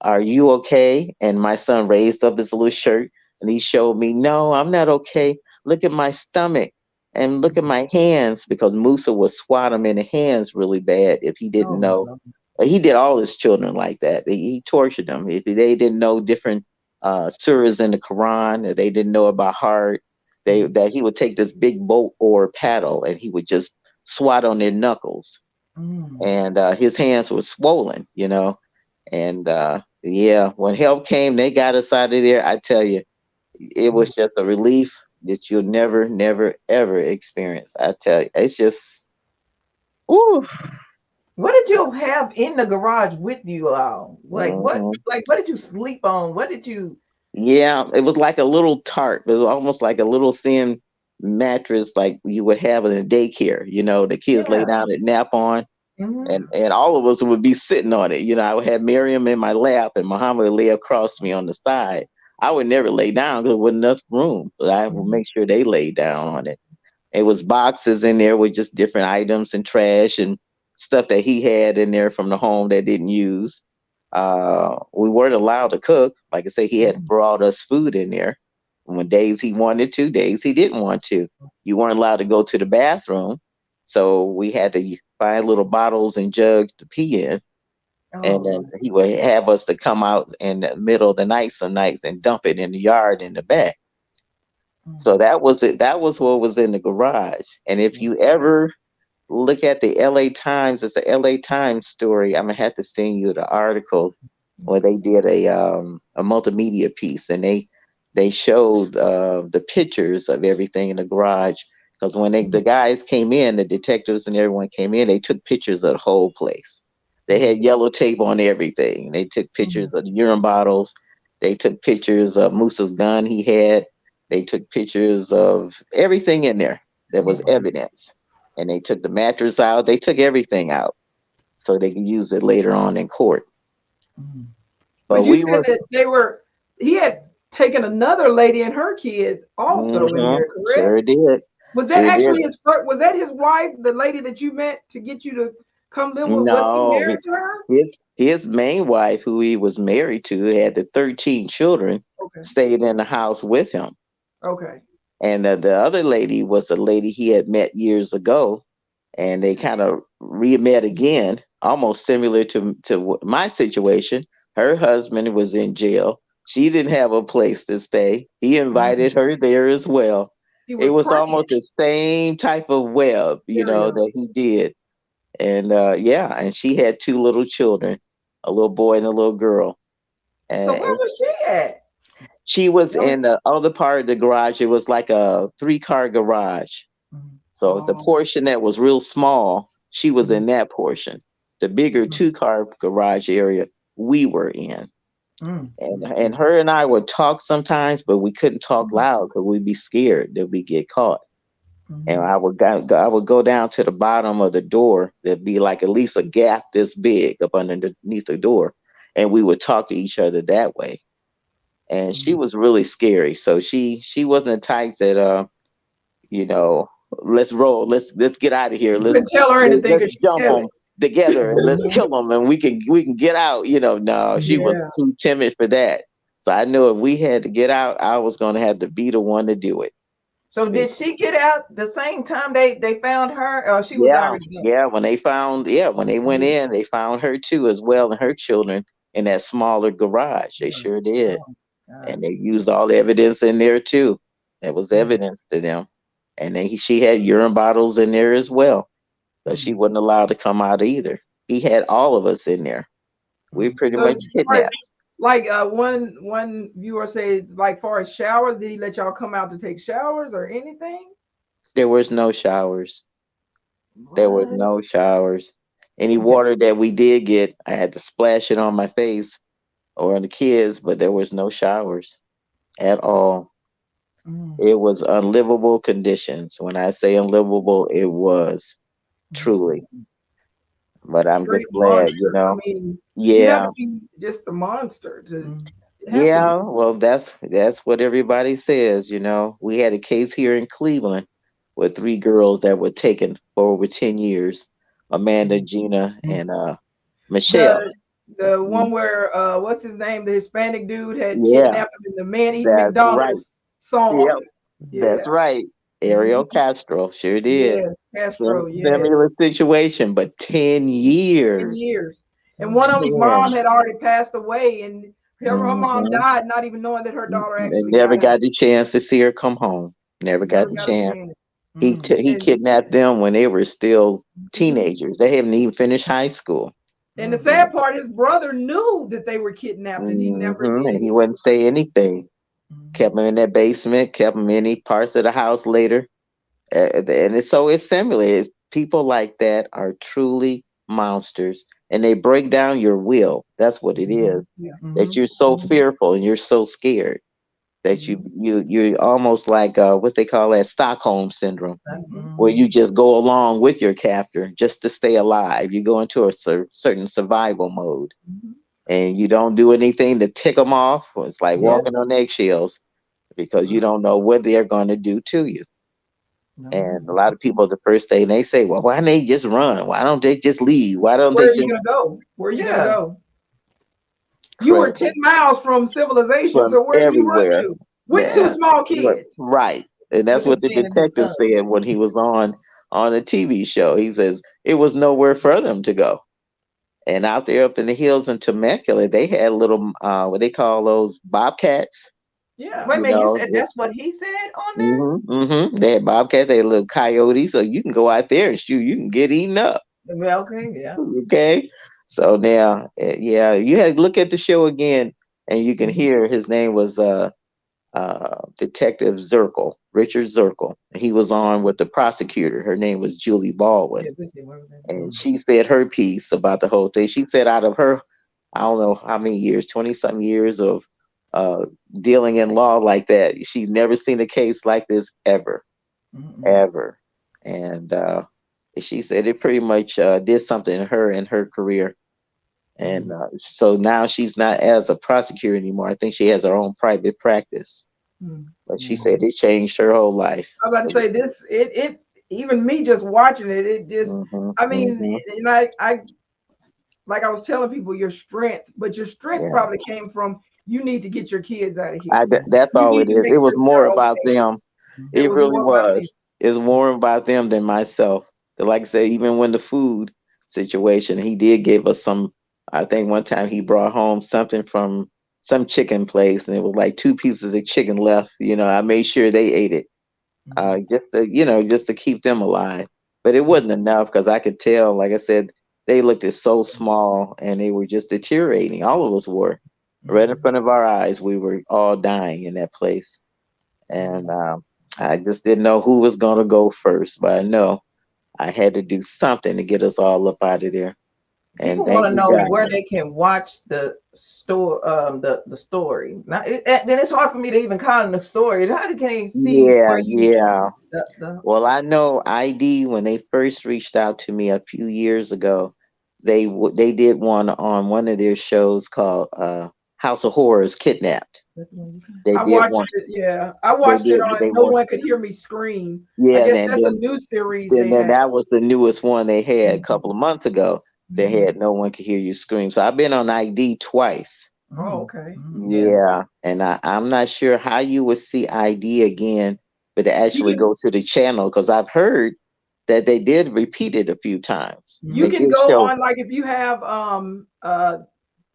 are you okay? And my son raised up his little shirt and he showed me, no, I'm not okay. Look at my stomach and look at my hands, because Musa would swat him in the hands really bad if he didn't Oh, know. no. He did all his children like that. He tortured them. If they didn't know different surahs in the Quran, or they didn't know about heart, that he would take this big boat or paddle and he would just swat on their knuckles. And his hands were swollen. And yeah, when help came, they got us out of there. I tell you, it was just a relief that you'll never, never, ever experience. I tell you, it's just, ooh. What did you have in the garage with you all? Like what? Mhm. Like what did you sleep on? What did you? Yeah, it was like a little tarp. It was almost like a little thin mattress, like you would have in a daycare. The kids lay Yeah. down and nap on, and Mm-hmm. and all of us would be sitting on it. I would have Miriam in my lap, and Muhammad would lay across me on the side. I would never lay down because there wasn't enough room, but I would make sure they lay down on it. It was boxes in there with just different items and trash and stuff that he had in there from the home that didn't use. We weren't allowed to cook. Like I say, he had brought us food in there. When days he wanted to, days he didn't want to. You weren't allowed to go to the bathroom. So we had to find little bottles and jugs to pee in. And Oh, then he would have us to come out in the middle of the night some nights and dump it in the yard in the back. So that was it. That was what was in the garage. And if you ever look at the LA Times, it's a LA Times story. I'm gonna have to send you the article where they did a multimedia piece, and they showed the pictures of everything in the garage. Because when the guys came in, the detectives and everyone came in, they took pictures of the whole place. They had yellow tape on everything. They took pictures of the urine bottles. They took pictures of Moose's gun he had. They took pictures of everything in there that was evidence. And they took the mattress out. They took everything out so they could use it later on in court. But But you we said were, that he had taken another lady and her kid also in there, correct? sure did. Was that Sure did. actually his first, was that his wife, the lady that you met to get you to come live with? Was he No, married to her? his main wife, who he was married to, had the 13 children, Okay. stayed in the house with him. Okay. And the other lady was a lady he had met years ago, and they kind of re-met again, almost similar to my situation. Her husband was in jail. She didn't have a place to stay. He invited her there as well. He It was was pregnant. almost the same type of web, Stereo. that he did. And yeah, and she had two little children, a little boy and a little girl. So where And was she at? she was That was, in the other part of the garage. It was like a three-car garage. So the oh, portion that was real small, she was in that portion. The bigger two-car garage area we were in. And her and I would talk sometimes, but we couldn't talk loud because we'd be scared that we get caught. And I would go down to the bottom of the door. There'd be like at least a gap this big up underneath the door, and we would talk to each other that way. And she was really scary. So she wasn't the type that you know, let's roll, let's get out of here, you couldn't tell her anything let's because she jump tell them it. together and let's kill them and we can get out. No, she was Yeah. too timid for that. So I knew if we had to get out, I was going to have to be the one to do it. So did she get out the same time they found her, or she was Yeah, already gone? yeah. When they went in, they found her too as well and her children in that smaller garage. They sure did, Oh, God. and they used all the evidence in there too. That was evidence to them, and then she had urine bottles in there as well, but she wasn't allowed to come out either. He had all of us in there. We pretty So much as far as, kidnapped. like one viewer say, like far as showers, did he let y'all come out to take showers or anything? There was no showers. There was What? no showers. Any water that we did get, I had to splash it on my face or on the kids, but there was no showers at all. It was unlivable conditions. When I say unlivable, it was truly. But I'm just Straight glad, monster. I mean, you'd have Yeah, to be just a monster to have to yeah. be. Well, that's what everybody says. We had a case here in Cleveland with three girls that were taken for over 10 years. Amanda, Gina, and Michelle. The one where what's his name? The Hispanic dude had Yeah, kidnapped him and the man eating that's right. McDonald's saw Yep, him. that's Yeah. right. Ariel Castro sure did. Yes, Same Castro, yes. similar situation, but 10 10 years. years. And one of them's 10. mom had already passed away, and her mom Mhm. died not even knowing that her daughter They actually never got out. got the chance to see her come home. Never got Never the got a chance. chance. He And kidnapped them when they were still teenagers. They haven't even finished high school. and the sad part, his brother knew that they were kidnapped, and he never And did he anything. wouldn't say anything. Kept them in that basement. Kept them in any parts of the house later. And it's similar. People like that are truly monsters, and they break down your will. That's what it is. Yeah. That you're so fearful and you're so scared that you're almost like what they call that Stockholm syndrome, where you just go along with your captor just to stay alive. You go into a certain survival mode, and you don't do anything to tick them off. It's like walking on eggshells because you don't know what they're going to do to you. And a lot of people, the first thing they say, well, why don't they just run? Why don't they just leave? Why don't Where they are you just gonna go? Where are you gonna Yeah. go? You were crap 10 miles from civilization, from so where do you run everywhere? to? With two Yeah, small kids. right. And that's With a what the man and his detective son. said when he was on the TV show. He says it was nowhere for them to go. And out there up in the hills in Temecula, they had little what they call those bobcats. Yeah. Wait a You minute, you know, said that's what he said on there? they had bobcats, they had little coyotes, so you can go out there and shoot. You can get eaten up. Well, okay, yeah. Okay, so now, yeah, you had to look at the show again, and you can Mhm. hear his name was Detective Zirkle, Richard Zirkle. He was on with the prosecutor. Her name was Julie Baldwin, Yeah, this is where was that? and she said her piece about the whole thing. She said out of her, I don't know how many years, 20 something years of uh, dealing in law like that, she's never seen a case like this ever, Mhm. ever. And she said it pretty much did something in her career. And Mhm. so now she's not as a prosecutor anymore. I think she has her own private practice. Mm. But she said Mhm. it changed her whole life. I was about to say this. It even me just watching it. It just. Hmm. I mean, Hmm. and I like I was telling people your strength, but your strength Yeah, probably came from you need to get your kids out of here. that's You all need it to is. make It was sure more they're about okay. them. It It was really more about them. was. It's more about them than myself. 'Cause like I said, even when the food situation, he did give us some. I think one time he brought home something from some chicken place, and it was like two pieces of chicken left. You know, I made sure they ate it, Mhm. just to keep them alive. But it wasn't enough because I could tell, like I said, they looked at so small and they were just deteriorating. All of us were right in Mhm. front of our eyes. We were all dying in that place, and Mhm. I just didn't know who was going to go first, but I know I had to do something to get us all up out of there. And People want thank to you, know God. where they can watch the store, the story. Now, then it's hard for me to even call it a story. How can they see Yeah, where you yeah. the Well, I know ID when they first reached out to me a few years ago, they did one on one of their shows called House of Horrors Kidnapped. That's the one you said? They I did watched one. it. Yeah, I They watched it did. on They No one. One Could Hear Me Scream. I Yeah, guess and that's a new series they then have. that was the newest one they had a Mhm. couple of months ago. They Mhm. had No One Could Hear You Scream. So I've been on ID twice. Oh, Mhm. okay. Mhm. Yeah. Yeah, and I'm not sure how you would see ID again, but to actually You go to the channel because I've heard that they did repeat it a few times. you They Mhm. can did go show. on like if you have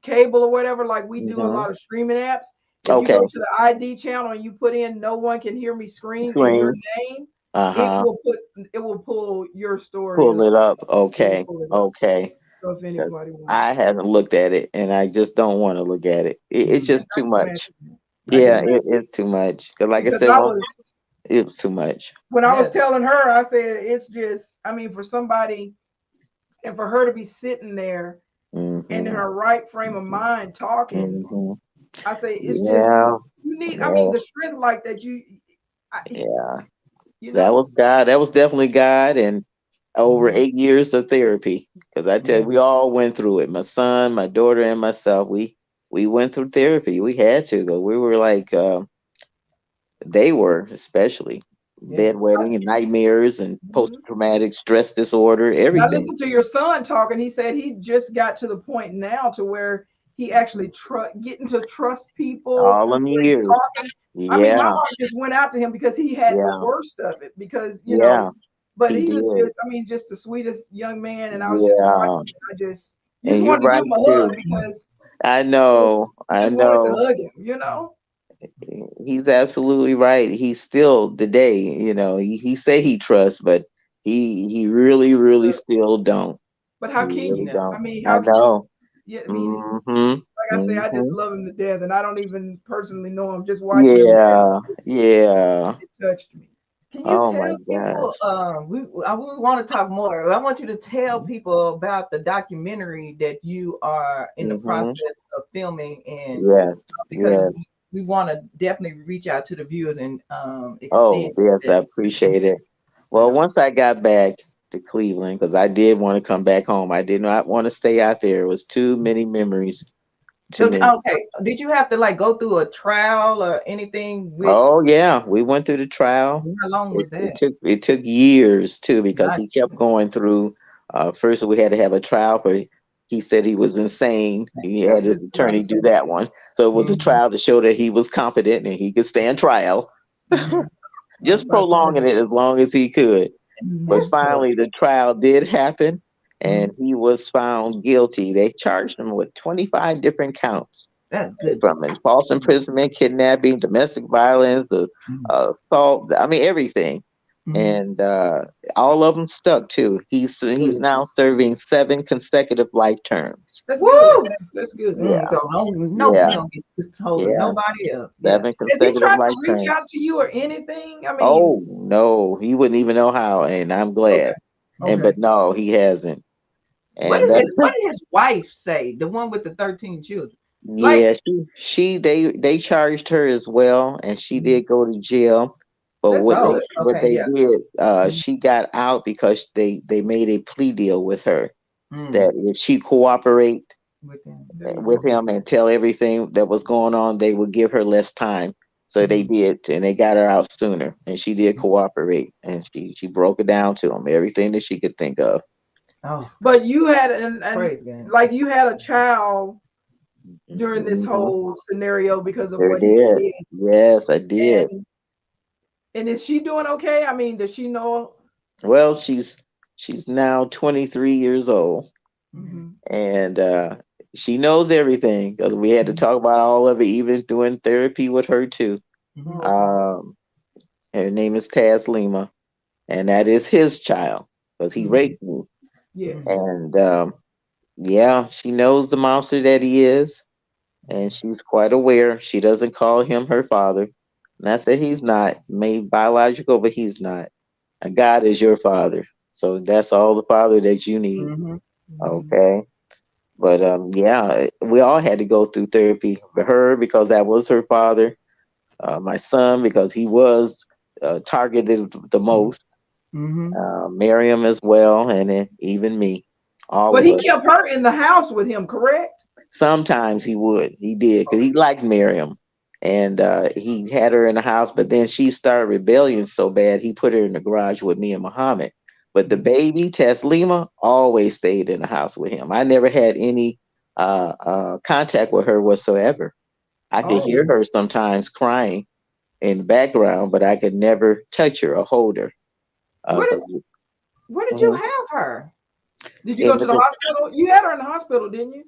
cable or whatever, like we do a Hmm. lot of streaming apps. If you Okay, go to the ID channel and you put in "No One Can Hear Me Scream" and your screen. name, Uh huh. it will pull your story Pull up. it up. It will Okay, pull it up. okay. So if Because anybody wants, I haven't looked at it, and I just don't want to look at it. It's Mhm. just I too can much. imagine. I can Yeah, imagine it's too much. Because like I because said, I well, was it was too much. when I was Yeah. telling her, I said it's just. I mean, for somebody and for her to be sitting there and in Hmm. her right frame of mind talking, Hmm. I say it's just Yeah, you need. I mean, yeah, the strength like that yeah. you That know. was God. That was definitely God, and over Mhm. 8 years of therapy. Because I tell you, Yeah. we all went through it. My son, my daughter, and myself. We went through therapy. We had to go. We were like they were, especially Yeah. bedwetting and nightmares and post Mhm. traumatic stress disorder, And I everything. listened to your son talking. He said he just got to the point now to where he actually getting to trust people, All them where he's years. talking. I mean, my Yeah, heart just went out to him because he had the yeah, worst of it. Because yeah. but He he was did. just, I mean, just the sweetest young man. And I was just Yeah, watching. You and just you're wanted to give right him a hug too. because I just know. you I just wanted to know. hug him. He's absolutely right. He's still today, he say he trusts, but he really, really But, still don't. but how He can really you? No. I don't. mean, I how can you? know. Yeah, I mean, Mhm. like I say, I just Mhm. love him to death, and I don't even personally know him. Just watching him, Yeah. Yeah. it touched me. Can you Oh my tell people? gosh. We want to talk more. I want you to tell people about the documentary that you are in the Mhm. process of filming, and Yes. because Yes. we want to definitely reach out to the viewers and Oh, extend yes, I that. appreciate it. You Well, know. once I got back to Cleveland, because I did want to come back home, I did not want to stay out there. It was too many memories. Too So many. okay, did you have to like go through a trial or anything with? Oh yeah, we went through the trial. How long It, was it that? took it took years too because Not. he kept going through. First, we had to have a trial for. He said he was insane. He Yeah, had his that's what I'm attorney do saying. that one. So it was a Mhm. trial to show that he was competent and he could stand trial, Mhm. I was just about to prolonging say. it as long as he could. But That's tough. finally, the trial did happen, Mhm. and he was found guilty. They charged him with 25 different counts. That's good. from false imprisonment, kidnapping, domestic violence, assault. I mean everything, Mm-hmm. and all of them stuck too. He's Good. now serving 7 consecutive life terms. That's good. Woo! That's good. Yeah, So don't no, we yeah, don't get told of yeah. nobody else. Yeah. 7 consecutive Has he tried life to reach out terms. to you or anything? I mean, Oh no, he wouldn't even know how, and I'm okay, glad. And okay. but no, he hasn't. What And is his what did his wife say? The one with the 13 children. Like yeah, she they charged her as well, and she Mhm. did go to jail. But That's good. what Okay, they yeah. did, Mhm. she got out because they made a plea deal with her Mm. that if she cooperate With him. There you with go. him and tell everything that was going on, they would give her less time. So they Mhm. did, and they got her out sooner. And she did cooperate, and she broke it down to him everything that she could think of. Oh, But you had an praise God. like you had a child during this Hmm. whole scenario because of Sure what he did. did. Yes, I did. And is she doing okay? I mean, does she know? Well, she's now 23 years old, Mhm. Hmm. and she knows everything because we had to Mhm. talk about all of it, even doing therapy with her too. Mhm. Oh, okay. Um, Her name is Taz Lima, and that is his child because he Mhm. raped me. Yes. Mhm. And yeah, she knows the monster that he is, and she's quite aware. She doesn't call him her father. And I said he's not made biological, but he's not. God is your father, so that's all the father that you need. Mhm. Hmm. Okay. But yeah, we all had to go through therapy. For her, because that was her father. My son, because he was targeted the Mhm. most. Mhm. Miriam as well, and then even me. All But of he us. kept her in the house with him, correct? Sometimes he would. He did because he liked Miriam, and he had her in the house. But then she started rebellion so bad, he put her in the garage with me and Muhammad. But the baby Taslima always stayed in the house with him. I never had any contact with her whatsoever. I could hear Oh, her sometimes crying in the background, but I could never touch her or hold her. where did 'Cause Where did you mhm. have her? did you go in to the the hospital? You had her in the hospital, didn't you?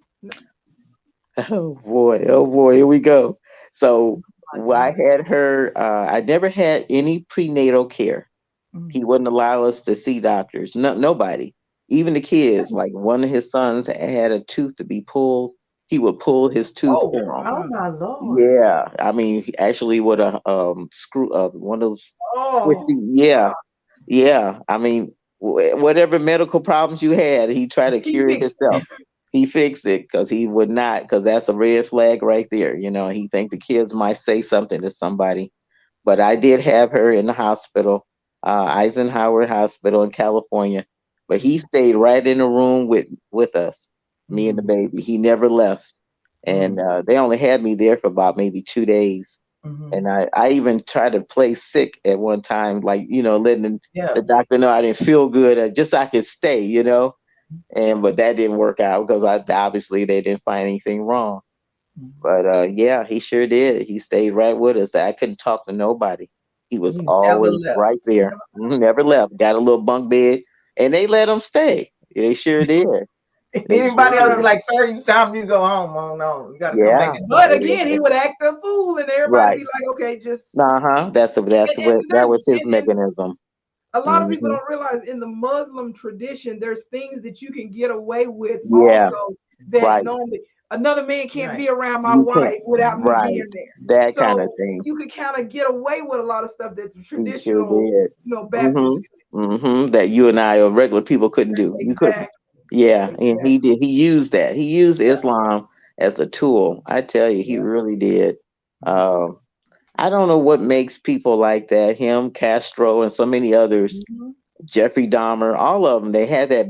oh boy, here we go. So My I God. had her. I never had any prenatal care. He Mhm. wouldn't allow us to see doctors. No, nobody, even the kids. Like one of his sons had a tooth to be pulled. He would pull his tooth Oh for him. Oh wow. my Lord. Yeah, I mean, actually, with a screw one of those Oh twisty. Yeah, yeah. I mean, whatever medical problems you had, he tried to he cure it fixed himself. He fixed it because he would not, because that's a red flag right there. He think the kids might say something to somebody. But I did have her in the hospital, Eisenhower Hospital in California. But he Mhm. stayed right in the room with us, me and the Mhm. baby. He never left, and Mhm. they only had me there for about maybe 2 days. Mhm. And I even tried to play sick at one time, like letting the Yeah. doctor know I didn't feel good, just so I could stay. And but that didn't work out because obviously they didn't find anything wrong. Mhm. But yeah, he sure did. He stayed right with us. I couldn't talk to nobody. He was He never always left. right there. Never left. Got a little bunk bed, and they let him stay. They sure did. They sure Anybody else be did. like, sir, you time you go home. Oh no, you gotta come back Yeah. in But tomorrow. again, he would act a fool, and everybody Right. be like, "Okay, just." Uh-huh. That's And what that was his and mechanism. a lot of people Hmm. don't realize in the Muslim tradition, there's things that you can get away with Yeah. also that Right. normally another man can't Right. be around my You can't. wife without me Right. being there. That kind of So thing. you can kind of get away with a lot of stuff that the He sure traditional, did. Baptists. Mm-hmm. That you and I or regular people couldn't do. You couldn't. Exactly. Yeah, and he Exactly. did. He used that. He used Islam as a tool. I tell you, he Yeah. really did. Mhm. Um, I don't know what makes people like that. Him, Castro, and so many others. Mhm. Jeffrey Dahmer, all of them. They had that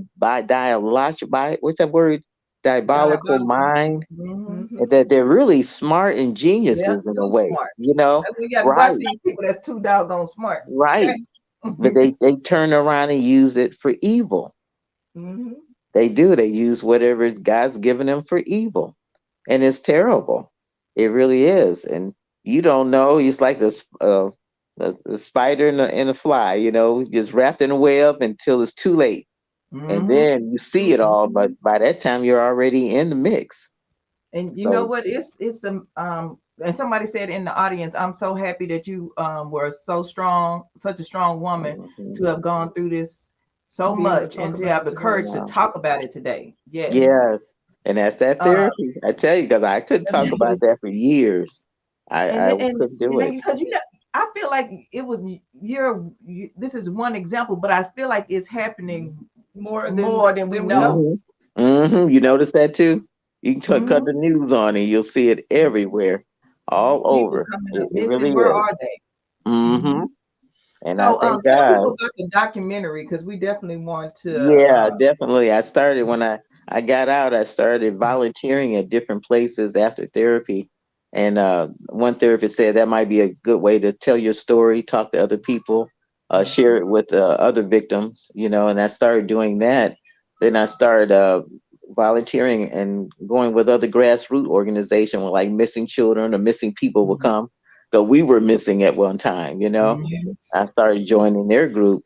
what's that word? Diabolical Diabolical. mind, Mhm. and Hmm. that they're really smart and Yeah, geniuses in a too way. smart. That's when you got to watch Right, these people that's too doggone smart. Okay. right. But they turn around and use it for evil. Hmm. They do. They use whatever God's given them for evil, and it's terrible. It really is. And you don't know. It's like this the spider and a fly. Just wrapped in a web until it's too late, and Mhm. then you see it all. But by that time, you're already in the mix. And you know So what? It's some and somebody said in the audience, I'm so happy that you were so strong, such a strong woman mhm. to have gone through this so Be able to much and talk to about have it the today. courage to Yeah. talk about it today. Yes. Yeah. And that's that Uh, therapy. I tell you, because I couldn't talk about that for years. I couldn't do and then it. because you know, I feel like it was this is one example, but I feel like it's happening More more than we than we know. know. Hmm. You notice that too? You can cut Hmm. the news on and you'll see it everywhere, all People over. coming up It really missing. Where is. are they? Hmm. Hmm. And I So, thank tell God. people about the documentary because we definitely want to. Yeah, definitely. I started when I got out, I started volunteering at different places after therapy. And one therapist said that might be a good way to tell your story, talk to other people, share it with other victims, and I started doing that. Then I started volunteering and going with other grassroots organizations like missing children or missing people will come. So we were missing at one time. Yes. I started joining their group.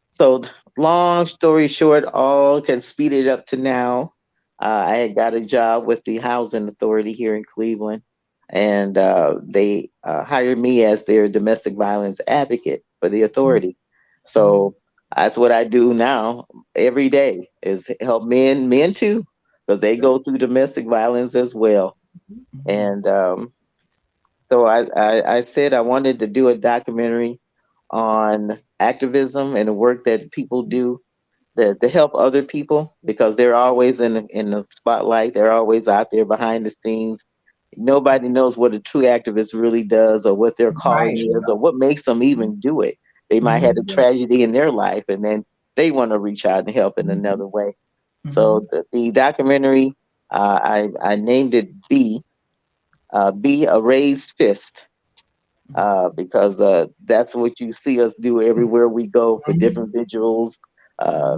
So, long story short, all can speed it up to now. I had got a job with the housing authority here in Cleveland, and they hired me as their domestic violence advocate for the authority. Mhm. So that's what I do now every day is help men too, because they go through domestic violence as well. Mhm. And so I said I wanted to do a documentary on activism and the work that people do to help other people because they're always in the spotlight. They're always out there behind the scenes. Nobody knows what a true activist really does or what their calling Right. is or what makes them even do it. They might have a Mhm. tragedy in their life and then they want to reach out and help in Mhm. another way. So Mhm. the documentary, I named it Be a Raised Fist because that's what you see us do everywhere we go for different vigils,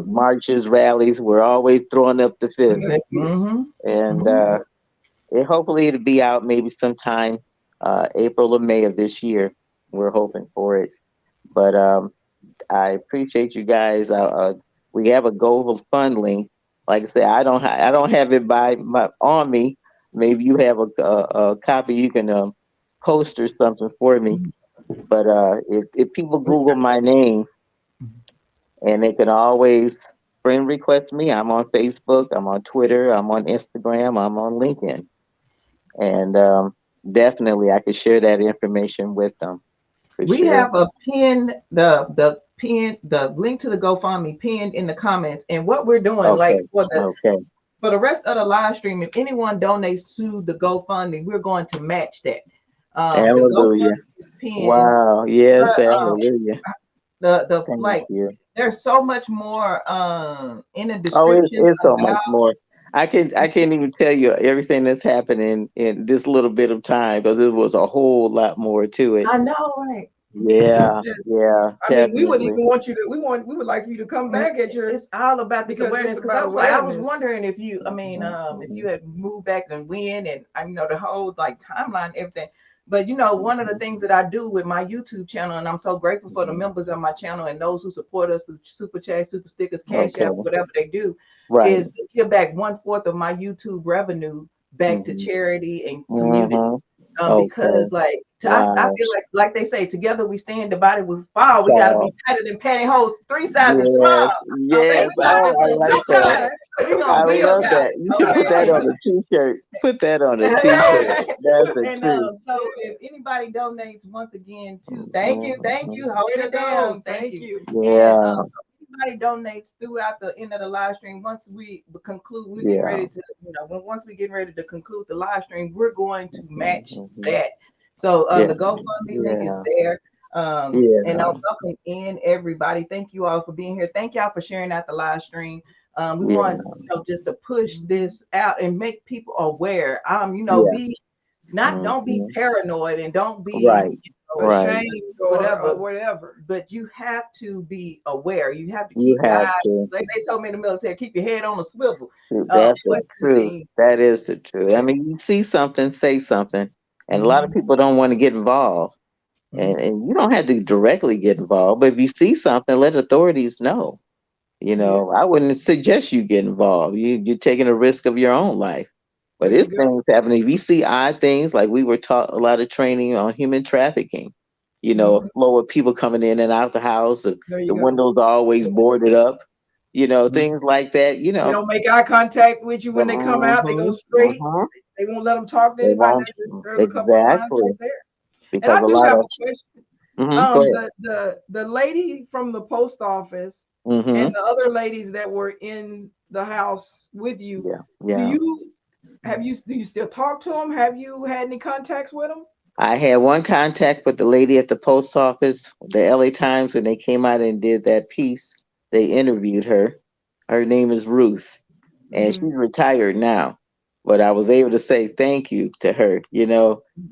marches, rallies. We're always throwing up the fist, Mhm. and Mhm. hopefully it'll be out maybe sometime April or May of this year. We're hoping for it, but I appreciate you guys. We have a goal fund link. Like I said, I don't have it on me. Maybe you have a copy you can post or something for me. But if people Google my name and they can always friend request me, I'm on Facebook, I'm on Twitter, I'm on Instagram, I'm on LinkedIn, and definitely I could share that information with them for We sure. have a pin, the link to the GoFundMe pinned in the comments. And what we're doing, like Okay, okay, for the rest of the live stream, if anyone donates to the GoFundMe, we're going to match that. The hallelujah. GoFundMe is pinned, Wow, yes, but hallelujah. the Thank like you. there's so much more in the Oh, description it's so much about. more. I can't even tell you everything that's happening in this little bit of time because it was a whole lot more to it. I know, right? It's Yeah, just, yeah, I mean, we would definitely. even want you to, we would like for you to come back at your, It's all about this because awareness it's because about I was awareness. wondering if you, I mean, Mhm, if mhm, you had moved back and when, and I know the whole like timeline and everything. But one of the mhm, things that I do with my YouTube channel, and I'm so grateful for the mhm. members of my channel and those who support us through super chats, super stickers, cash app, Okay, whatever they do, right. is to give back 1/4 of my YouTube revenue back to Hmm. charity and community. Hmm. Okay. Because like I Wow. feel like they say, together we stand, divided we fall. We got to So be tighter than pantyhose, three sizes small. yes, Okay, yes. we're not Oh, just I gonna like talk that. about it. We're I gonna be love about that. it. You should put that Okay. on a t-shirt. Put that on a t-shirt. That's the And truth. so if anybody donates once again to thank Mhm. you, hold Way to it down, go. thank Thank you. you. And Yeah, anybody donates throughout the end of the live stream, once we conclude, we're getting yeah. ready to, once we get ready to conclude the live stream, we're going to Mhm, match mhm. that. So Yeah, the GoFundMe link is yeah, there. And yeah, I'll welcome in everybody. Thank you all for being here. Thank y'all for sharing out the live stream. We want, yeah, just to push this out and make people aware. yeah. Be not don't be Mhm. paranoid and don't be, Right, right. Ashamed or whatever, whatever. but you have to be aware. You have to You keep your have eyes, to. like they told me in the military, keep your head on a swivel. That's the What you truth. mean? That is the truth. I mean, you see something, say something, and a lot of Mhm, people don't want to get involved. And mhm, you don't have to directly get involved, but if you see something, let authorities know. Yeah. I wouldn't suggest you get involved. You're taking a risk of your own life. But There you it's go. things happening. We see odd things, like we were taught a lot of training on human trafficking. A Mhm. flow of people coming in and out the house. There you The go. windows are always boarded up. Things like that. They don't make eye contact with you when they come out. They go Mm-hmm, straight. mm-hmm. They won't let them talk to They anybody. won't They just there's a couple of lines exactly right there. And because I a do lot have of. a question. Go ahead. The lady from the post office and Mm-hmm. the other ladies that were in the house with you, Yeah, do yeah. you do you still talk to them? Have you had any contacts with them? I had one contact with the lady at the post office, the LA Times, when they came out and did that piece. They interviewed her. Her name is Ruth, and Mm-hmm. she's retired now. But I was able to say thank you to her,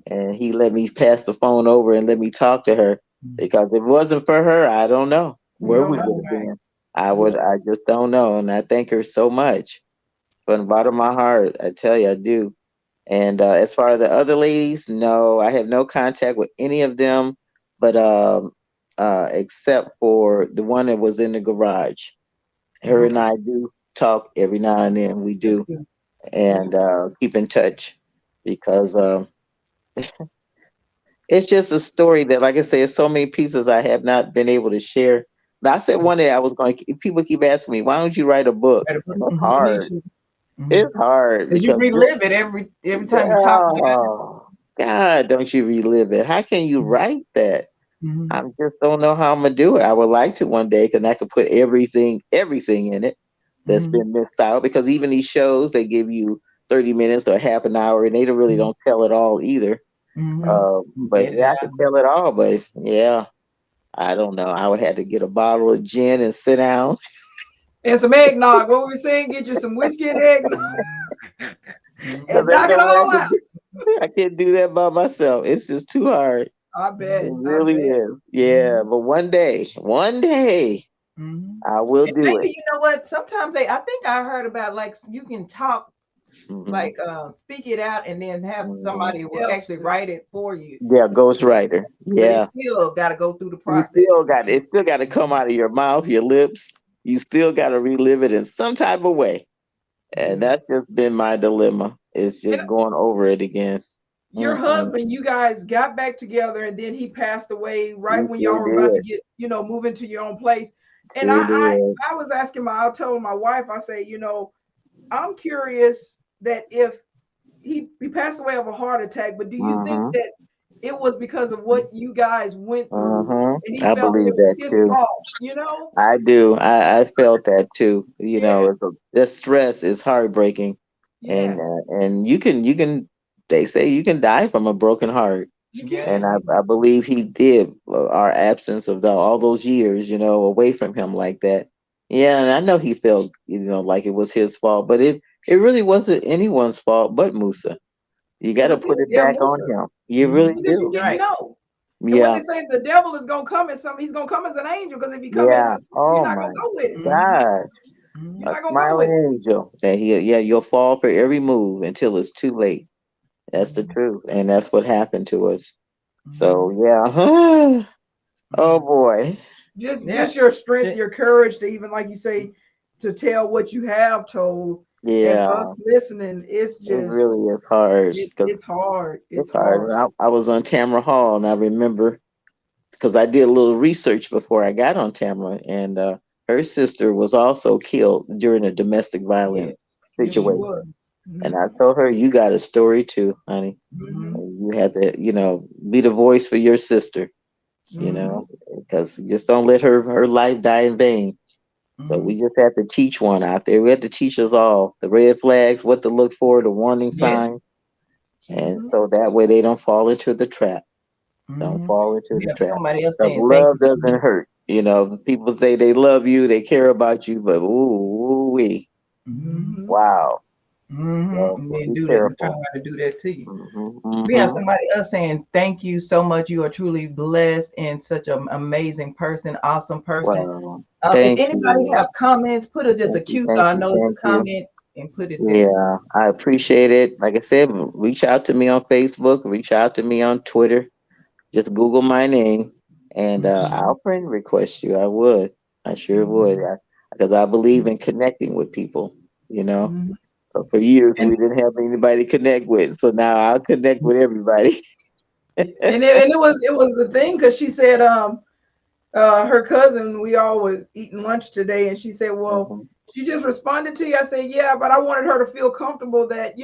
and he let me pass the phone over and let me talk to her because if it wasn't for her, I don't know You where don't we know. would have been. Yeah. I just don't know. And I thank her so much from the bottom of my heart. I tell you, I do. And as far as the other ladies, no, I have no contact with any of them, but except for the one that was in the garage. Her and Okay. I do talk every now and then. We That's do, good. That's and keep in touch because it's just a story that, like I say, it's so many pieces I have not been able to share. But I said good. one day I was going. People keep asking me, "Why don't you write a book?" And it's Mhm. Me hard. too. It's hard Because you because relive it every time you talk about it. oh, God, don't you relive it? How can you write that? Mhm. I just don't know how I'm gonna do it. I would like to one day, because I could put everything in it that's Mhm. been missed out. Because even these shows, they give you 30 minutes or half an hour, and they don't really Mhm. don't tell it all either. Mhm. But Get it yeah, I out. could tell it all. But yeah, I don't know. I would have to get a bottle of gin and sit down. And some eggnog. What were we saying? Get you some whiskey and eggnog Mhm. Because and there's knock it no way all out. I can't do that by myself. It's just too hard. I It bet. I really bet. is. Yeah, Mhm. but one day, Mhm. I will And do it. maybe you know what? Sometimes I think I heard about like you can talk, Hmm. like speak it out, and then have Hmm. somebody will Else, actually write it for you. Yeah, ghostwriter. But it Yeah, still got to go through the you process. still got it. Still got to come out of your mouth, your lips. You still got to relive it in some type of way, and mhm. that's just been my dilemma. It's And just going over it again. your Mm-mm. husband, you guys got back together, and then he passed away right You when y'all sure were about to did. get, move into your own place. And Sure did. I was asking I told my wife, I say, I'm curious that if he passed away of a heart attack, but do you think Mm-hmm. that it was because of what you guys went through, and Mm-hmm. he I felt believe it was that his too. fault, you know? I do. I felt that too. Yeah, The stress is heartbreaking, and yes, you can. They say you can die from a broken heart, you Yes. and can. I believe he did. Our absence of all those years, away from him like that. Yeah, and I know he felt, like it was his fault, but it really wasn't anyone's fault but Musa. You It got to was his, put it yeah, back on Musa, him. You really Mhm. because you do. You're didn't right. know. And what Yeah, they say, the devil is gonna come as he's gonna come as an angel, because if he come as yeah. a sister, you're Oh not my gonna go with it. Mhm. God. You're Mhm. A not gonna go with it. smiling angel. Yeah, you'll fall for every move until it's too late. That's the Mhm. truth, and that's what happened to us. So Mhm. yeah, oh Mhm. boy, Yeah. Just your strength, Ju- your courage to even, like you say, to tell what you have told, and yeah, us listening, it's it just really is hard because it's hard. it's It's hard. hard. And I was on Tamara Hall, and I remember because I did a little research before I got on Tamara, and her sister was also killed during a domestic Yes. violence Yes, she Yes. was. situation. And I Hmm. told her, "You got a story too, honey. Mhm. Hmm. You have to, be the voice for your sister." Hmm. Because just don't let her life die in vain. So we Mhm. just have to teach one out there. We have to teach us all the red flags, what to look for, the warning Yes. signs, and Hmm. so that way they don't fall into the trap. Don't Mhm. fall into the Yeah. trap. Somebody else Because saying thank love you to doesn't you. hurt. People say they love you, they care about you, but ooh wee, Mhm. Hmm. wow. Mhm. So And then be do that. Try careful. to do that to you. Hmm. We have Hmm. somebody else saying thank you so much. You are truly blessed and such an amazing person, awesome person. Well, If thank anybody you. have comments, put it just a Thank you. Q so Thank I you. know it's a Thank you. comment and put it there. Yeah, I appreciate it. Like I said, reach out to me on Facebook, reach out to me on Twitter. Just Google my name, and Mhm. I'll friend request you. I would. I sure would. Mhm. Because I believe in connecting with people, you know. Mhm. For years, And we didn't have anybody to connect with. So now I'll connect with everybody. it was the thing because she said her cousin, we all was eating lunch today, and she said, well, Mhm. she just responded to you. I said, yeah, but I wanted her to feel comfortable that,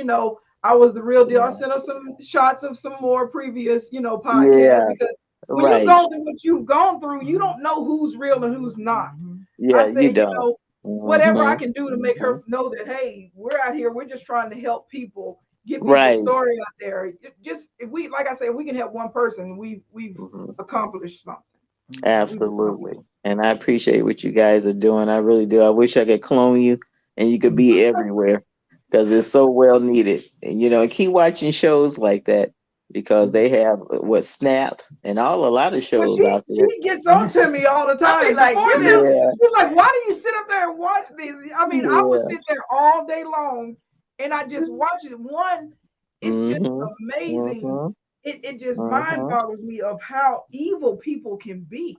I was the real deal. I Yeah. sent her some shots of some more previous, podcasts, Yeah, because when you right. go through what you've gone through, you don't know who's real and who's not. Yeah, I you said, don't. whatever I Hmm. can do to make her know that, hey, we're out here, we're just trying to help people, get people's Right. story out there. Just if we, like I said, if we can help one person, we've Mhm. accomplished something. We've Absolutely. accomplished. And I appreciate what you guys are doing. I really do. I wish I could clone you and you could be everywhere because it's so well needed. And, and keep watching shows like that because they have what Snap and a lot of Well, shows she out there. she gets on to me all the I be time. like, Before this this, is Yeah, she's like, "Why do you sit up there and watch these?" I mean, I would yeah. sit there all day long, and I just watch it. One, it's just Mhm. amazing. Mhm. It just mind Mhm. boggles me of how evil people can be,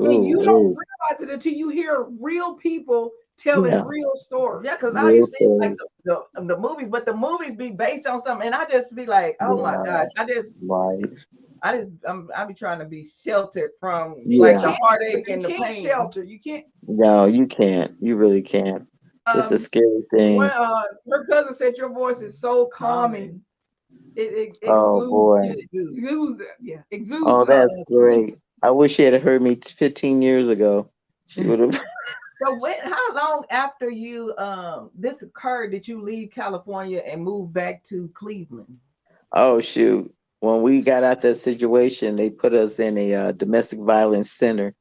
and you don't Ooh, realize it until you hear real people telling yeah. real stories. yeah, because all you Real see is like story. the movies, but the movies be based on something, and I just be like, oh my Yeah. gosh, Right. I be trying to be sheltered from And you like the Yeah. can't, heartache but you and the can't pain. shelter. You can't. No, you can't. You really can't. It's a Um, scary when thing. her cousin said your voice is so calming. Calming. It Oh exudes, boy. It is. exudes Oh, that's great. peace. I wish she had heard me 15 years ago. She would have. So how long after you this occurred did you leave California and move back to Cleveland? Oh shoot. When we got out that situation, they put us in a domestic violence center,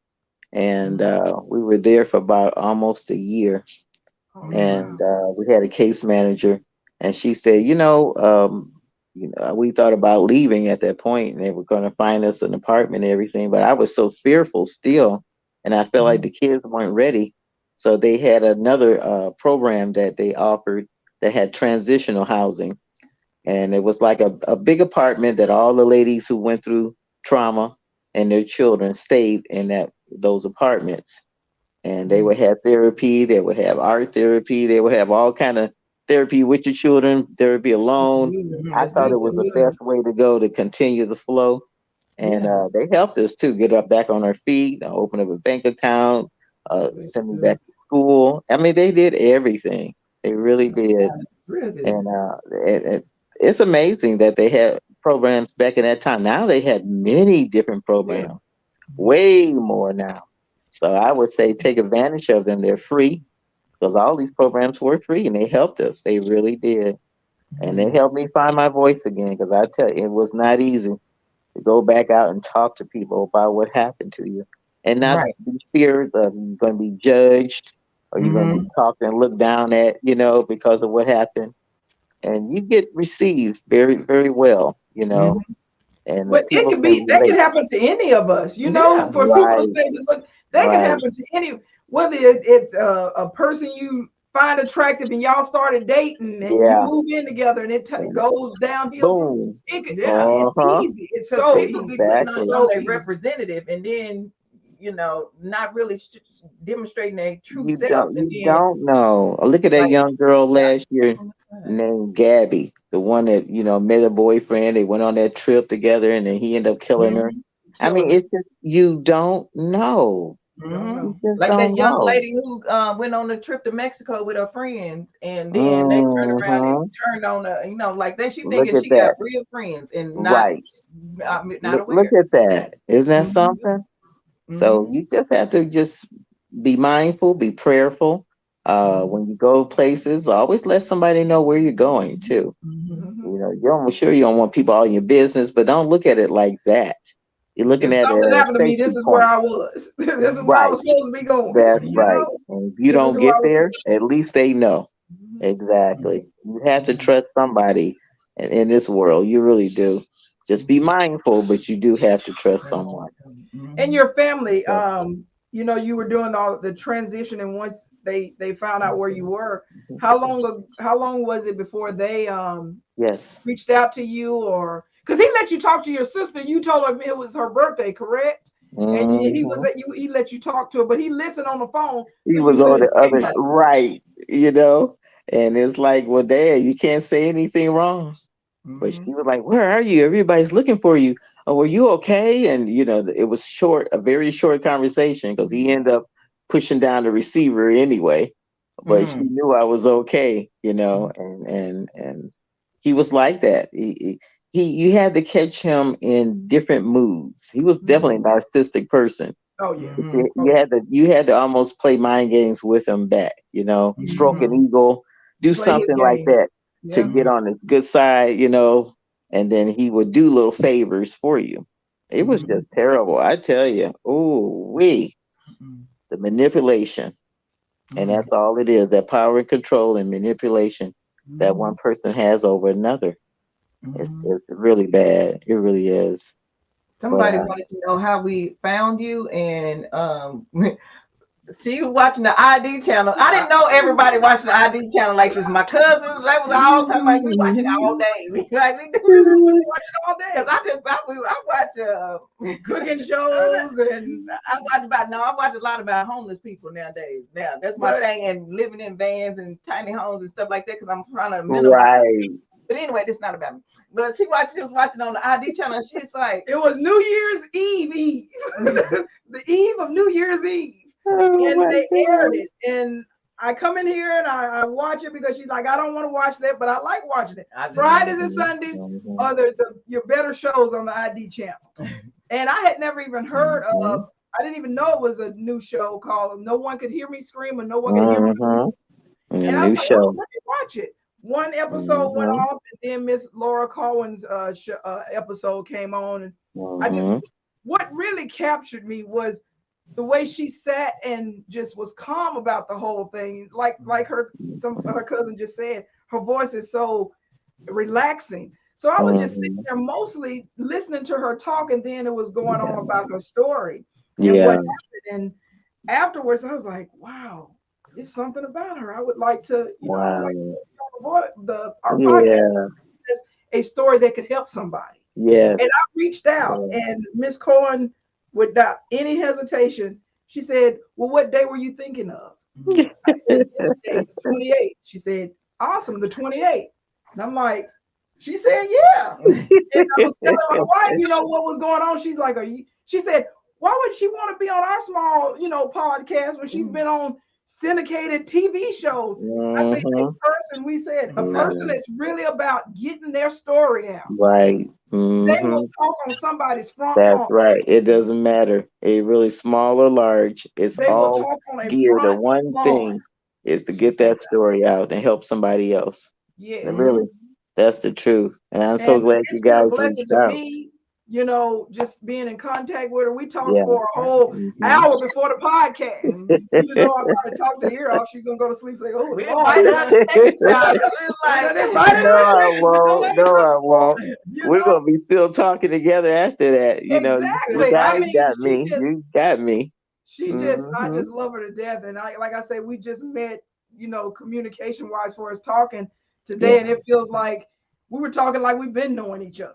and Mhm. we were there for about almost a year. Oh Mhm. wow. And we had a case manager, and she said, we thought about leaving at that point, and they were going to find us an apartment and everything. But I was so fearful still, and I felt like Mhm. the kids weren't ready. So they had another program that they offered that had transitional housing, and it was like a big apartment that all the ladies who went through trauma and their children stayed in those apartments, and they Mhm. would have therapy, they would have art therapy, they would have all kind of therapy with your children, therapy That's alone. good. I That's thought good. it was That's the good. best way to go to continue the flow, and Yeah. they helped us to get up back on our feet, open up a bank account, That's send me back good. to school. I mean, they did everything. They really did, Yeah, real good. and it's amazing that they had programs back in that time. Now they have many different Yeah. programs, way more now. So I would say take advantage of them. They're free because all these programs were free and they helped us. They really did. And they Mhm. helped me find my voice again because I tell you, it was not easy to go back out and talk to people about what happened to you and not Right. be feared of you're going to be judged or you're going to be Mhm. talked and looked down at, because of what happened. And you get received very, very well, Mhm. and But it people can can be that can relate. happen to any of us. Yeah. For people to Right, say that, look, that can right. happen to any, whether it's a person you find attractive and y'all started dating and you Yeah. move in together and it And goes downhill from boom. it. Yeah. Uh It's huh. easy. It's Because so people be easy. putting It's Exactly. on so their easy. representative and then, not really demonstrating their true You self. don't And you then, don't know. Look at that like, young girl last year oh my God. named Gabby, the one that met a boyfriend. They went on that trip together, and then he ended up killing her. Mhm. I mean, Killing her. it's just you don't know. Don't Hmm. You know. just Like that don't young know. lady who went on the trip to Mexico with her friends, and then they turned around and Hmm. turned on her. Like then she Look thinking at she got that. real friends and Right. not Look aware. at that. Isn't that Hmm. something? So Hmm. you just have to just be mindful, be prayerful. When you go places, always let somebody know where you're going too. Hmm. You don't sure you don't want people all in your business, but don't look at it like that. You're looking If at it something as happened to a me, this safety is where point. I was. This is where I Right. was supposed to be going. That's right. And if you This is don't who I get was. there, at least they know. Exactly. You have to trust somebody in this world. You really do. Just be mindful, but you do have to trust someone. And Hmm. your family, So, you were doing all the transition, and once they found out where you were, how long was it before they yes. reached out to you, or because he let you talk to your sister, you told him it was her birthday, correct? And he was Hmm. at he let you talk to her, but he listened on the phone, He so you was put on his the case. other right. And it's like, well, Dad, you can't say anything wrong. But she Mm-hmm. was like, "Where are you? Everybody's looking for you. Oh, were you okay?" And it was short, a very short conversation because he ended up pushing down the receiver anyway. But she Mm-hmm. knew I was okay, and he was like that. You had to catch him in different moods. He was definitely a Mhm. narcissistic person. Oh yeah. Mm-hmm. You Oh had to you had to almost play mind games with him back, stroke an Mm-hmm. eagle, do play his something like game. that to Yeah. get Mm-hmm. on the good side, and then he would do little favors for you. It was Mm-hmm. just terrible. I tell you, oh, the manipulation. And Mm-hmm. that's all it is, that power and control and manipulation that Mm-hmm. one person has over another. It's, Mm-hmm. it's really bad. It really is. But Somebody wanted to know how we found you, and she was watching the ID channel. I didn't know everybody watching the ID channel like this. My cousins, they was all talking like we watching all day. We like we do We this watch it all because day. I watch Cooking shows and I watch about no, I watch a lot about homeless people nowadays. Now that's my but thing, and living in vans and tiny homes and stuff like that because I'm trying to minimize. right. But anyway, this is not about me. But she was watching on the ID channel, and she's like, it was New Year's Eve. The eve of New Year's Eve. Oh And my they aired God. it. And I come in here and I watch it because she's like, I don't want to watch that, but I like watching it. I just Fridays want and Mhm, Sundays mhm, are your better shows on the ID channel. And I had never even heard mhm, of, I didn't even know it was a new show called No One Could Hear Me Scream or No One Could Hear Me. mhm. A And I was new like, oh, show. let me watch it. One episode went Mhm, off, and then Miss Laura Cowan's episode came on. And I just, mhm, what really captured me was the way she sat and just was calm about the whole thing. Like her cousin just said, her voice is so relaxing. So I was just sitting mhm. there mostly listening to her talk, and then it was going on about her story and what Yeah. happened. And afterwards, I was like, wow, it's something about her. I would like to, like Wow. our podcast Yeah. is a story that could help somebody. Yes. And I reached out, Yeah. and Miss Cohen, without any hesitation, she said, well, what day were you thinking of? I said, this day, the 28th. She said, awesome, the 28th. And I'm like, she said, yeah. And I was telling my wife, what was going on. She's like, she said, why would she want to be on our small, podcast when she's been on syndicated TV shows? I said, Mhm. we said, a person Yeah. that's really about getting their story out. Right. They will Mhm. talk on somebody's front That's lawn. right. It doesn't matter. It really small or large. It's They will all talk on a geared to front one lawn. thing is to get that story out and help somebody else. And Yes. really, that's the truth. And I'm so And glad you it's been a guys blessing reached to out. me, just being in contact with her. We talked Yeah. for a whole Mhm. hour before the podcast. mm-hmm. I probably talked the ear off. She's gonna go to sleep. Say, "Oh We Lord, invited her to the next trial because it's like, they invited No, her to I Texas, but don't won't. let me No, know." I won't. You We're know gonna be still talking together after that. You exactly. I guys mean, got me. You got me. I Hmm. just love her to death. And like I say, we just met, communication wise for us talking Yeah. today, and it feels like we were talking like we've been knowing each other.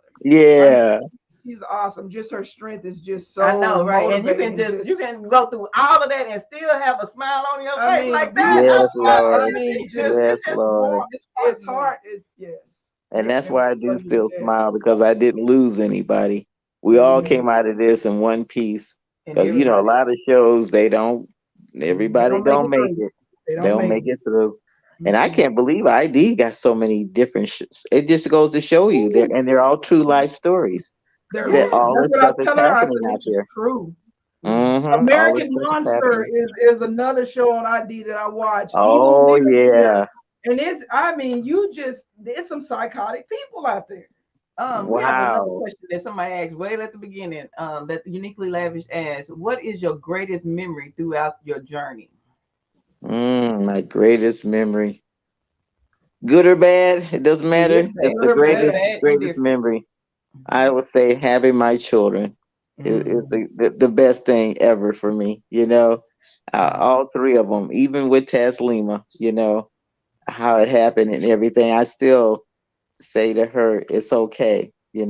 I mean, Yeah. she's awesome. Just her strength is just I so know, right? And motivating. you can go through all of that and still have a smile on your I face mean, like that. Yes, I Lord. mean, Yes, It's just just warm. Lord. It's his heartwarming. heart is yes, And that's and we why I do love you to still death. smile because I didn't lose anybody. We all Mm-hmm. came out of this in one piece. And Because a everybody. lot of shows Mm-hmm. They everybody don't make don't it make through. it. They They don't don't make make it. it through. And I Mm-hmm. can't believe ID got so many different. It just goes to show you that, and they're all true life stories. That Yeah. all That's this what I stuff was is telling her. I happening said, out this is there. true. All this American stuff is Monster happening. is another show on ID that I watch. Evil Oh Millionaire. yeah! And there's some psychotic people out there. We have another Wow. question that somebody asked way at the beginning. That uniquely lavish asks, "What is your greatest memory throughout your journey?" My greatest memory, good or bad, it doesn't Good or matter. Just bad, Good the or good or bad. bad, greatest indifferent. memory. I would say having my children is Mm-hmm. the best thing ever for me. All three of them, even with Taslima, how it happened and everything. I still say to her, it's okay. You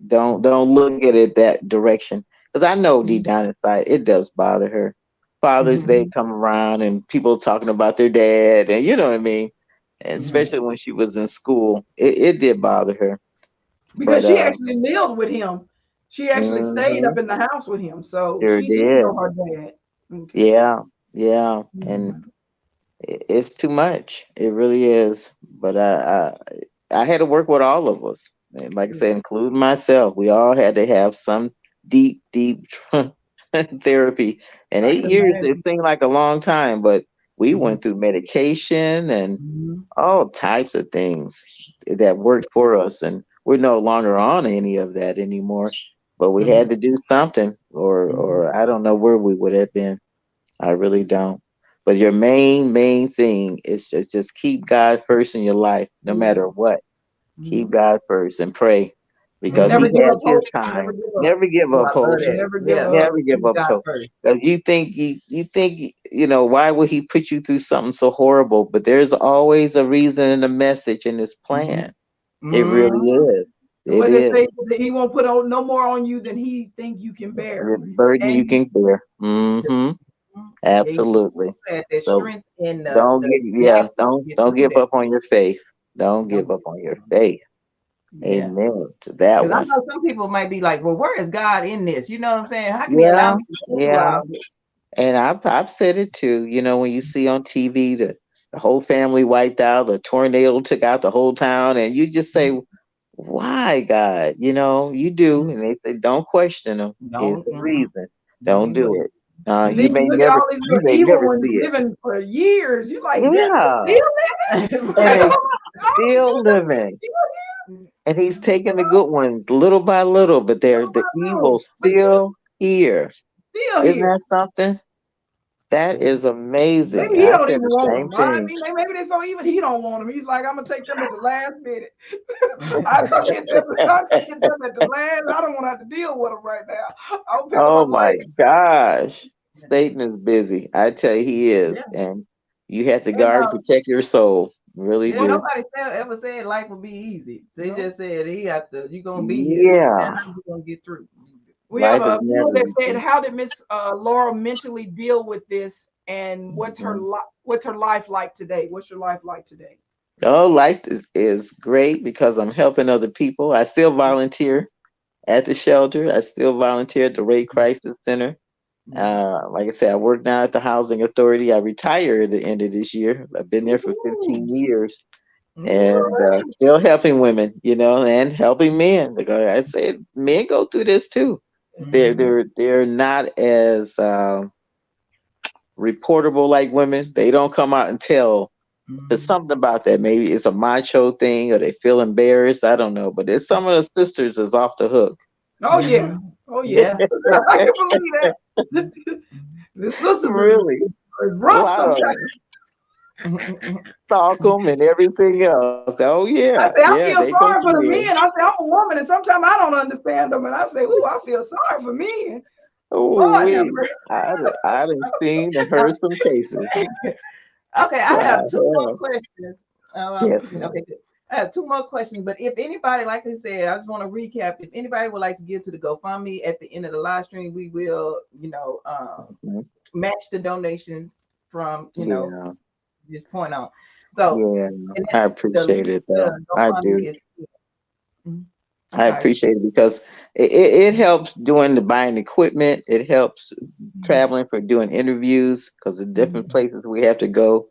don't look at it that direction because I know deep down inside it does bother her. Father's Day Mhm. come around and people talking about their dad, and you know what I mean. And Mhm. especially when she was in school, it did bother her. Because But she actually lived with him. She actually stayed hmm up in the house with him, so sure she did did. know her dad. Okay. Yeah, yeah, and Mhm. it's too much. It really is. But I had to work with all of us. And like I Yeah, said, including myself. We all had to have some deep therapy. And I eight can years, it imagine. seemed like a long time, but we Mhm. went through medication and Mhm. all types of things that worked for us. And we're no longer on any of that anymore. But we Mhm. had to do something, Mhm. or I don't know where we would have been. I really don't. But your main thing is to just keep God first in your life, no Yeah. matter what. Keep Mhm. God first and pray And because never He Mhm. give has up His hope. Never time. give up. Never give Oh, up I hope. love that. Never give Yeah. up. Never give Keep up God hope. first. Because you think why would He put you through something so horrible? But there's always a reason and a message in His Mhm. plan. It really Mhm. is. And It what they is. say, that he won't put on no more on you than he think you can The bear. burden you And can bear. Hmm. Mhm. Yeah, you Absolutely. had that So strength in don't the give gap yeah, to get don't through give that. up on your faith. Don't give Don't up get on your Mhm. faith. Yeah. Amen to that Because I one. know some people might be like, well, where is God in this? You know what I'm saying? How can he allow Yeah, me to go through yeah. all this? And I've said it too. When you see on TV the whole family wiped out, the tornado took out the whole town, and you just say, "Why, God?" You do, Mhm. and they say, "Don't question him. It's Don't, the reason. don't Don't do do that. it. and then you look at all these You little may evil never ones see it." living for years. You like, this is Yeah, still and like, they oh my God, still living. still And he's taking the good ones little by little, but they're little the by evil little, but you still here. still Isn't here. that something? That is amazing. Maybe he I don't said even the want same them. I thing. mean, maybe they so even he don't want them. He's like, I'm gonna take them at the last minute. I come get them. I come get them at the last. I don't want to have to deal with them right now. I'll pick them Oh up my later. gosh. Satan is busy. I tell you, he is. Yeah. And you have to And guard and protect your soul. Really yeah, Oh, do. nobody ever said life would be easy. They no. just said he have to. You gonna be here. Now Yeah. how you gonna get through? We have Life is a viewer never that said, easy. "How did Miss Laura mentally deal with this, and Mhm. what's her life like today? What's your life like today?" Oh, life is great because I'm helping other people. I still volunteer at the shelter. I still volunteer at the Rape Crisis Center. Mhm. Like I said, I work now at the Housing Authority. I retire at the end of this year. I've been there for 15 Ooh, years Mhm. and still helping women, and helping men. Because I said men go through this too. They're Mhm. they're they're not as reportable like women. They don't come out and tell. There's Mhm. something about that. Maybe it's a macho thing, or they feel embarrassed. I don't know. But there's some of the sisters is off the hook. oh yeah, Mhm. oh yeah. Yeah. I can believe that. The sisters Really? is rough Wow. sometimes. Mhm. Stalk them and everything else. Oh I yeah, say I yeah. feel They go sorry through for the there. men. I say I'm a woman, and sometimes I don't understand them, and I say, "Ooh, I feel sorry for men." Oh Lord have we. mercy. I done seen and heard some cases. Okay, I I have two more have. questions. Yes, Okay, ma'am. good. I have two more questions, but if anybody, like I said, I just want to recap. If anybody would like to give to the GoFundMe at the end of the live stream, we will, Mhm. match the donations from, Yeah, this point on. So, yeah. and I the appreciate link it to though. I GoFundMe do. is, Mhm. I Okay. appreciate it because it helps doing the buying equipment. It helps Mhm. traveling for doing interviews because the different Mhm. places we have to go.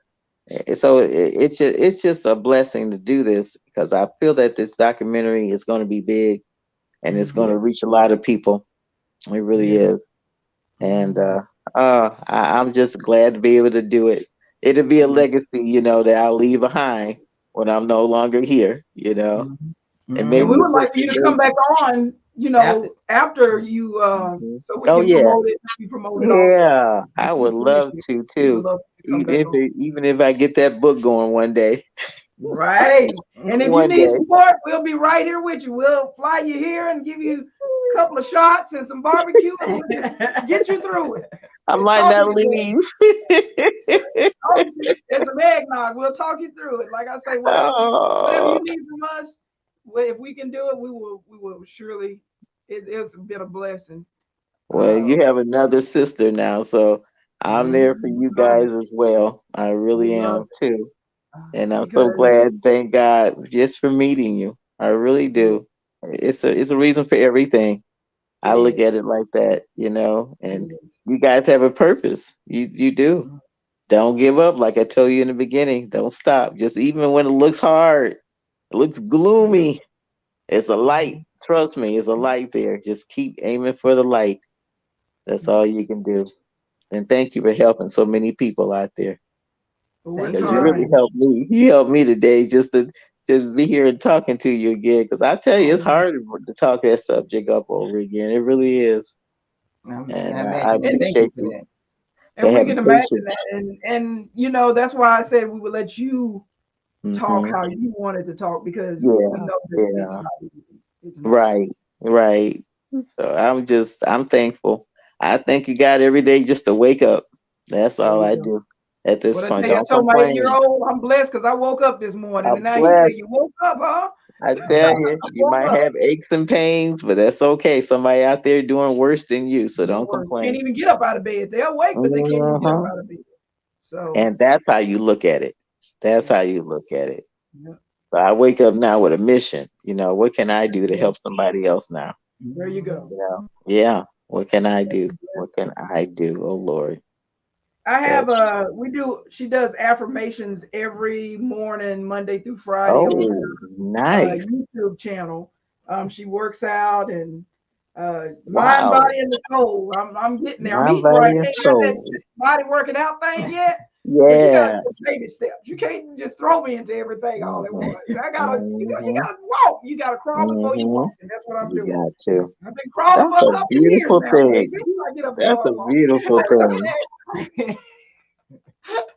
So it's just a blessing to do this because I feel that this documentary is going to be big and it's going Mhm. to reach a lot of people. It really Yeah. is. And Mhm. I'm just glad to be able to do it. It'll be a Yeah. legacy, that I'll leave behind when I'm no longer here, Mhm. and And maybe we Mhm. would the like for you birthday to come back baby. on, After. after you, Mhm. so we Oh can yeah, promote it. You promote it also. yeah. I We would finish love it. to We would too. love you to come Even back if on. even if I get that book going one day, Right. And if you one need day. support, we'll be right here with you. We'll fly you here and give you a couple of shots and some barbecue, and we'll just get you through it. I We'll might talk not you through it. leave. And some eggnog. We'll talk you through it. Like I say, whatever you Oh, need from us, if we can do it, we will surely. It's been a blessing. well, Uh, you have another sister now, so I'm there for Mhm. you Love guys it. as well. I We really love am too. And I'm so because glad, thank God, just for meeting you. I really yeah, do. It's a reason for everything. it I look is. at it like that, you know, It and is. you guys have a purpose. You do. Don't give up, like I told you in the beginning. Don't stop. Just even when it looks hard, it looks gloomy. It's a light. Trust me, it's a light there. Just keep aiming for the light. That's all you can do. And thank you for helping so many people out there. But we're Thank Because you you. really trying. helped me. You helped me today just to just be here and talking to you again. Because I tell you, it's Oh, hard to talk that subject up over again. It really is. I And I imagine. And Thank you appreciate for you that. for we having can imagine patience. that. And that's why I said we would let you talk Hmm. how you wanted to talk because we Yeah, know that it's yeah. not easy. It's not. Right, right. So I'm thankful. I thank you God every day just to wake up. That's There all you I go. do at this What I point. tell you, I Don't told my 8 year complain. old I'm blessed because I woke up this morning and I'm now he said, blessed. "You woke up, huh?" I tell you, I you woke might up. have aches and pains, but that's okay. Somebody out there doing worse than you, so No don't worries. Can't complain. even get up out of bed. They're awake, but they can't even get up Hmm. out of bed. So And that's how you look at it. That's yeah, how you look at it. yeah. So I wake up now with a mission. You know, what can I do to Yeah. help somebody else now? There you go. You know, yeah. What can I do? Bless. What can I do? Oh Lord. I So, have we do she does affirmations every morning, Monday through Friday on oh, nice. YouTube channel. She works out and mind, Wow. body, and the soul. I'm getting there. I'm My eating right. body and Ain't got that soul. body working out thing yet, but you got to Yeah. take baby steps. You can't just throw me into everything all at Hmm. once. I gotta you Hmm. gotta walk. You gotta crawl before you Hmm. walk, and that's what I'm You doing. got to. I've been crawling That's for a a couple of years beautiful now, so thing. eventually I get up and That's a start walking. beautiful thing.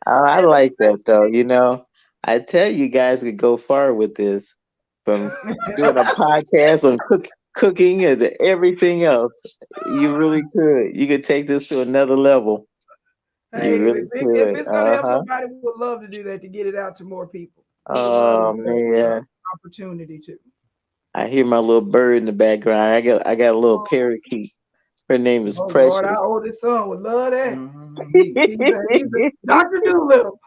I And like that though. You know, I tell you guys could go far with this from doing a podcast on cooking and everything else. You really could. You could take this to another level. You hey, really if could. it's gonna help Uh-huh. somebody, we would love to do that to get it out to more people. We would love Oh to have the man. opportunity to. I hear my little bird in the background. I got a little parakeet. Her name is Oh Lord, Precious. our oldest son would love that. He, He's a Doctor Doolittle.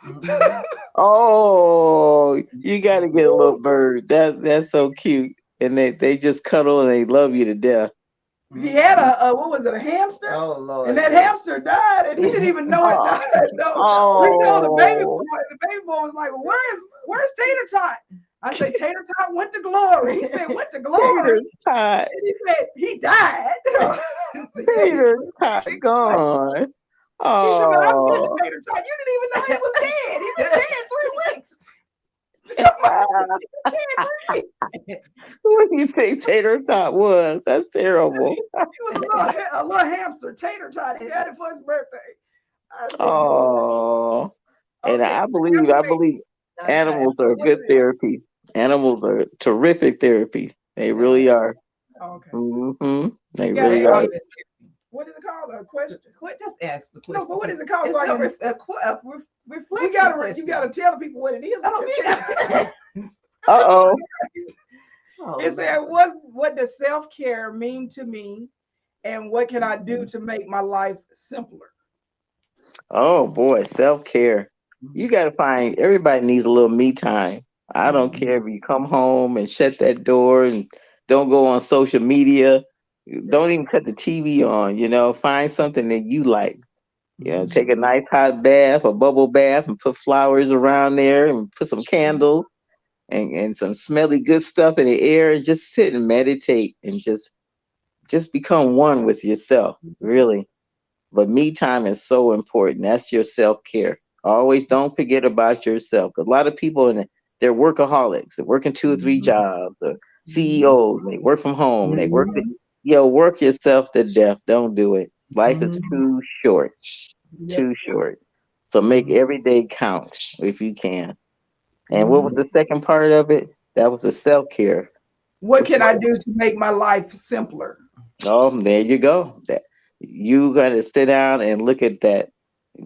Oh, you got to get a little bird. That's so cute. And they just cuddle and they love you to death. He had a what was it, a hamster? oh And Lord. that hamster died, and he didn't even know it Oh, died. No, we told oh, the baby boy was like, well, where's Tater Tot? I said, Tater Tot went to glory. He said, went to glory, Tater Tot, and he said he died. I said, yeah, he Tater went. Tot Like, gone. he said, but I miss Oh, Tater Tot. You didn't even know he was dead. He been dead 3 weeks. He been dead 3 weeks. what do you think Tater Tot was? That's terrible. He was a little hamster, Tater Tot. He had it for his birthday. I said, Oh, and okay, I believe animals are what is good it? therapy. Animals are terrific therapy. They Yeah. really are. Okay. They You got They really are are. good. what is it called? A question? Quit. Just ask the No, question. but what is it called? It's So I a, can. reflection You question. gotta tell the people what it is. Oh, you got to. Uh-oh. It Oh, said, what does self care mean to me, and what can I do to make my life simpler? Oh boy, self-care. You Lord. gotta find everybody needs a little me time. I don't Mhm. care if you come home and shut that door and don't go on social media. Don't even cut the TV on, find something that you like. Take a Mhm. nice hot bath, a bubble bath, and put flowers around there and put some candles and some smelly good stuff in the air and just sit and meditate and just become one with yourself, really. But me time is so important. That's your self care. Always don't forget about yourself. 'Cause a lot of people they're workaholics. They're working two or three Mhm. jobs. Or Mhm. CEOs. They work from home. They work. Mhm. Work yourself to death. Don't do it. Life is Mhm. too short. Yep. Too short. So make Mhm. every day count if you can. And what was Mhm. the second part of it? That was the self care. What can I do to make my life simpler? Oh, there you go. That you got to sit down and look at that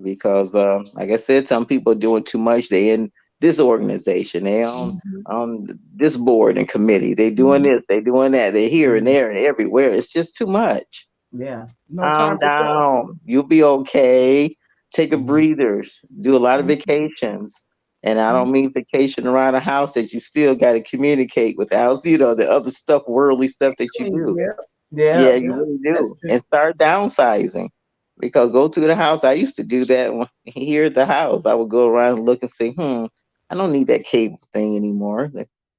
because, like I said, some people are doing too much. They in this organization, they Mhm. on this board and committee. They doing Mhm. this, they doing that. They here and Mhm. there and everywhere. It's just too much. Yeah. No Calm time for self. down. You'll be okay. take a Mhm. breather, do a lot of Mhm. vacations. And I Mhm. don't mean vacation around the house that you still got to communicate with the house, the other stuff, worldly stuff that you do. Yeah, Yeah, Yeah. you yeah, really that's do. true. And start downsizing. Because go to the house, I used to do that here at the house. I would go around and look and say, I don't need that cable thing anymore.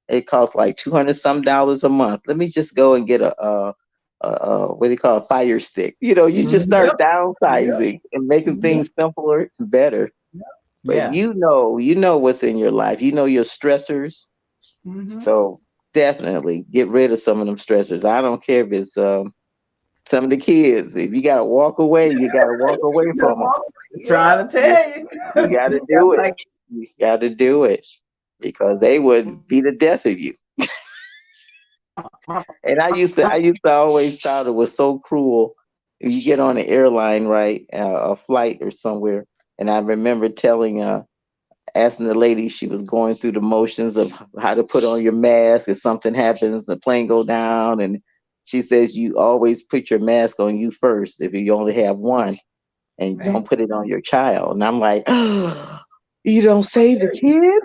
It costs like 200 some dollars a month. Let me just go and get what do you call a fire stick. You just Mhm. Yep, start yep, downsizing and making yep, things simpler and better. yep. But Yeah. you know what's in your life. You know your stressors. Mm-hmm. So definitely get rid of some of them stressors. I don't care if it's some of the kids. If you gotta walk away, you gotta walk away You gotta from them. walk. Yeah. Trying to You, tell you. you gotta That's do it. like You gotta do it because they would be the death of you. my, And I used to always thought it was so cruel. You get on an airline, right, a flight or somewhere, and I remember asking the lady, she was going through the motions of how to put on your mask if something happens, the plane go down, and she says you always put your mask on you first if you only have one, and you don't Man, put it on your child. And I'm like, you don't save the kid?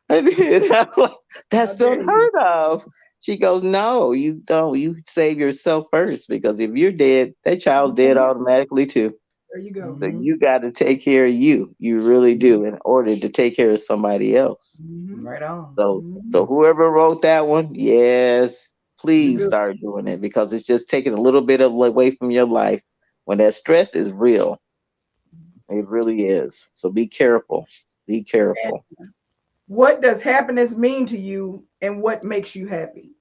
And I'm like, how that's dare you? unheard of. She goes, no, you don't. You save yourself first because if you're dead, that child's dead Mhm. automatically too. There you go. So Mhm. you got to take care of you. You really Mhm. do in order to take care of somebody else. Mm-hmm. Right on. So Mm-hmm. whoever wrote that one, yes, You please good. start doing it because it's just taking a little bit of away from your life when that stress is real. It really is. So be careful. Be And careful. what does happiness mean to you, and what makes you happy?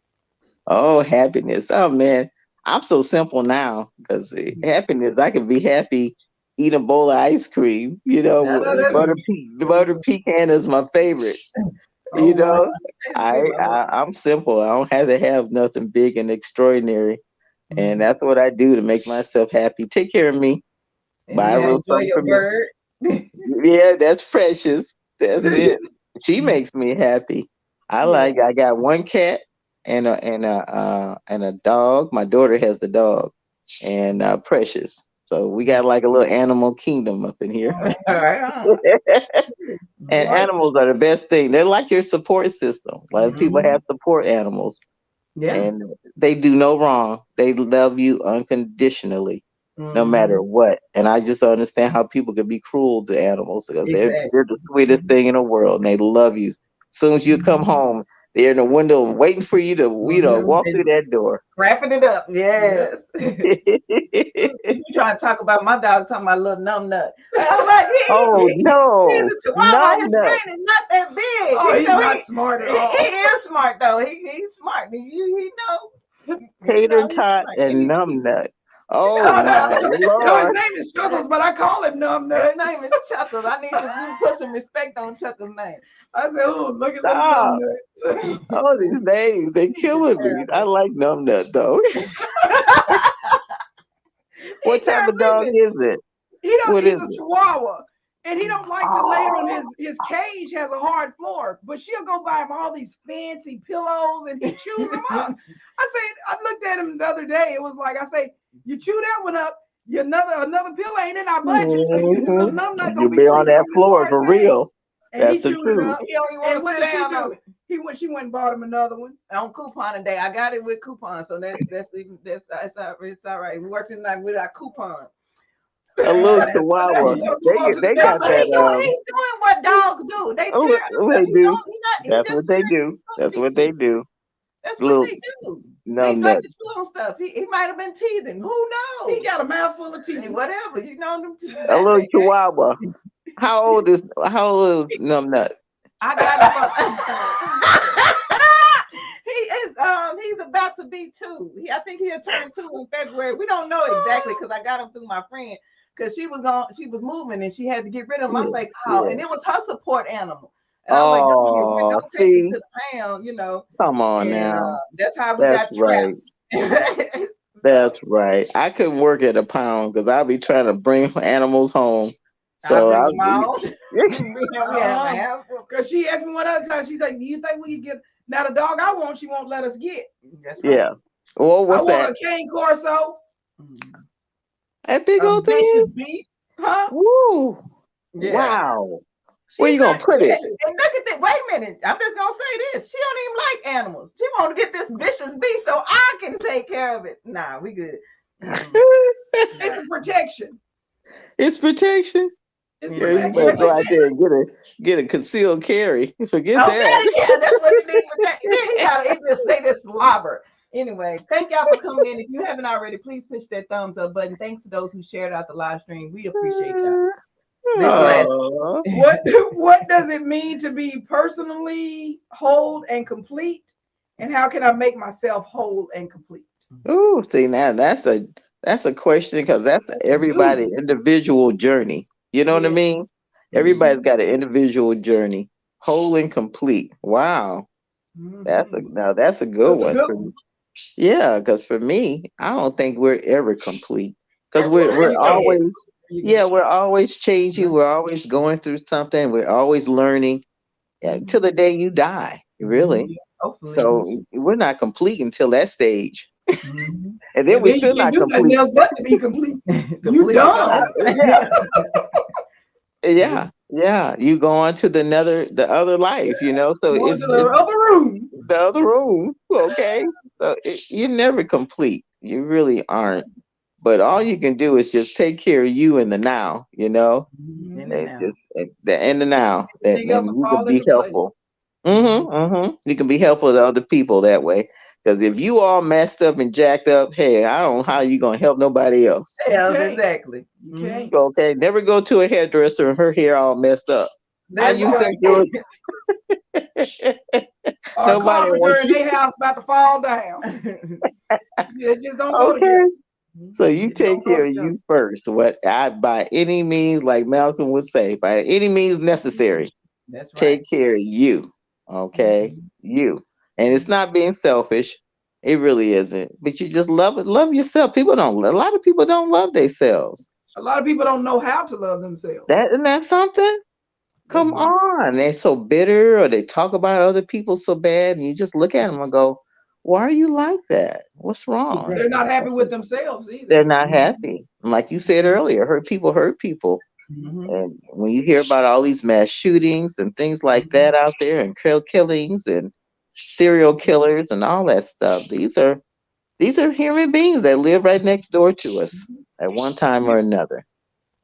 Oh, happiness. Oh man, I'm so simple now because happiness. I can be happy eating a bowl of ice cream. I know that's Butter pecan is my favorite. You all right. know, That's good. I love I'm simple. I don't have to have nothing big and extraordinary, and Mhm. that's what I do to make myself happy. Take care of me. And Buy you a have little enjoy something your for me. bird. Yeah, that's precious. That's it. She makes me happy. Yeah. I got one cat and a dog. My daughter has the dog and Precious. So we got like a little animal kingdom up in here. Oh, Right on. And like animals are the best thing. They're like your support system. Like people Mhm. have support animals Yeah. and they do no wrong. They love you unconditionally, no matter Mhm. what. And I just don't understand how people can be cruel to animals because they're Exactly. the sweetest Mhm. thing in the world and they love you. As soon as you come mhm. home, they're in the window waiting for you to, Yep. walk They through that door. wrapping it up. Yep. Yes. You trying to talk about my dog talking about little numb nut. I'm like, Oh he's no, a chihuahua. His numb nut. brain is not that big. Oh, You he's know, not smart at he all. is smart though. He's smart. He Tater know he's tot smart. and numb nut. Oh No, my no, his lord. name is Struggles, but I call him Numb His Nut. name is Chuckles. I need you to put some respect on Chuckles' name. I said, "Oh, look at little Numb Stop. Nut." Oh, these names, they killing me. I like numb nut though. He What type can't of dog listen. is it? He don't. What He's is a it? Chihuahua, and he don't like to lay on Oh, his cage has a hard floor. But she'll go buy him all these fancy pillows, and he chews them up. I said, I looked at him the other day. It was like I say, you chew that one up. You another pillow ain't in our budget, so you little hmm numb nut gonna you'll be be on sleeping that on this floor hard for thing. real. And he That's the chewed it truth. up. He don't even want And to what sit did she down on do? it. She went and bought him another one. On coupon day. I got it with coupon, so it's all right. We're working like with our coupon. A little chihuahua. You gotta move on to the They That's got next what one. that he doing. He's doing what dogs do. They oh, tear up stuff. they He do. don't. He not. He That's just what they do. supposed to That's be what they teething. do. That's what Little they do. They numb like nut. to chew on stuff. He might have been teething. Who He knows? got a mouthful of Hey, teeth. whatever. You know them. A That little they, chihuahua. How old is numb nut? I got him from. He is he's about to be two. I think he'll turn two in February. We don't know exactly because I got him through my friend because she was moving and she had to get rid of him. I was Yeah, like, oh, yeah. and it was her support animal. And I was like, don't get rid, Oh, don't take him see, to the pound, you know. come on And now. that's how we That's got right. trapped. So That's right. I couldn't work at a pound because I'll be trying to bring animals home. I So bring I'll them out. We have a Uh-uh. handful. Cause she asked me one other time. She's like, "Do you think we can get now the dog I want? She won't let us get. That's right. yeah. Well, I what's want that? a cane corso. Mhm. That big A old thing? vicious beast. Huh? Woo! Yeah. Wow. She Where you gonna not, put it? and look at that. Wait a minute. I'm just gonna say this. She don't even like animals. She want to get this vicious beast so I can take care of it. Nah, we good. Mm-mm. It's Nah. a protection. It's protection. It's Yeah, you protection. better Have you go out seen? there and get a concealed carry. Forget Okay, that. yeah, that's what it needs. He got it. Just say this slobber. Anyway, thank y'all for coming in. If you haven't already, please push that thumbs up button. Thanks to those who shared out the live stream. We appreciate y'all. This last Oh. What does it mean to be personally whole and complete? And how can I make myself whole and complete? Ooh, see now that's a question because that's That's a everybody doozy. individual journey. You know what I Yeah. mean? Mhm, Everybody's got an individual journey, whole and complete. Wow, mhm. that's a good That's a one good for me. one. Yeah, because for me, I don't think we're ever complete because That's what we're There I we're you go. said. always There you go. yeah we're always changing. Mhm, We're always going through something. We're always learning mhm, till the day you die. mhm. Really. Hopefully. So we're not complete until that stage, Mhm. and then And we're then you still can't not do nothing complete. else but to be complete. You Completely done. gone. Yeah, yeah, yeah. You go on to the other life, So Going to it's the upper room. the other room. Okay, so you're never complete. You really aren't. But all you can do is just take care of you in the now. In Mhm. and And out. just the in the now. That Everything else and will you can fall be into place. helpful. Mhm. You can be helpful to other people that way. Because if you all messed up and jacked up, hey, I don't know how you gonna help nobody else. You Yes, can't. exactly. You Mhm. can't. Okay, never go to a hairdresser and her hair all messed up. How That's That's you right. think yours? Or a Nobody carpenter wants in you. their house about to fall down. right. It just don't go Okay, together. so Mhm. you It don't take go care of together. you first. What I by any means, like Malcolm would say, by any means necessary, That's right. take care of you. Okay, Mhm. you, and it's not being selfish. It really isn't. But you just love yourself. People don't. A lot of people don't love themselves. A lot of people don't know how to love themselves. That isn't that something? That's Come something. on. They're so bitter or they talk about other people so bad and you just look at them and go, why are you like that? What's wrong? They're Exactly. not happy with themselves either. They're not Mhm. happy. And like you said earlier, hurt people hurt people. Mhm. And when you hear about all these mass shootings and things like Mhm. that out there and killings and serial killers and all that stuff, these are human beings that live right next door to us Mhm. at one time or You, another.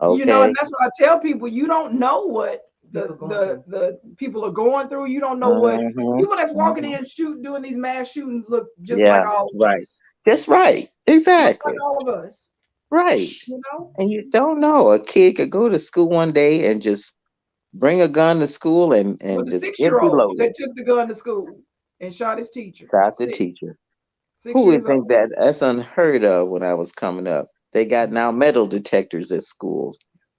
and Okay. that's what I tell people. You don't know what People the going the through. the people are going through. You don't know what Hmm. people that's walking Hmm. in shooting doing these mass shootings look just like Yeah, all of right. us. That's right. Look like Exactly. all of us. Right. You know, And you don't know. A kid could go to school one day and just bring a gun to school and, with and the just 6 year empty old load it. that took the gun to school and shot his teacher. Shot the Six, teacher. six Who would years think old. that? That's unheard of when I was coming up. They got now metal detectors at schools.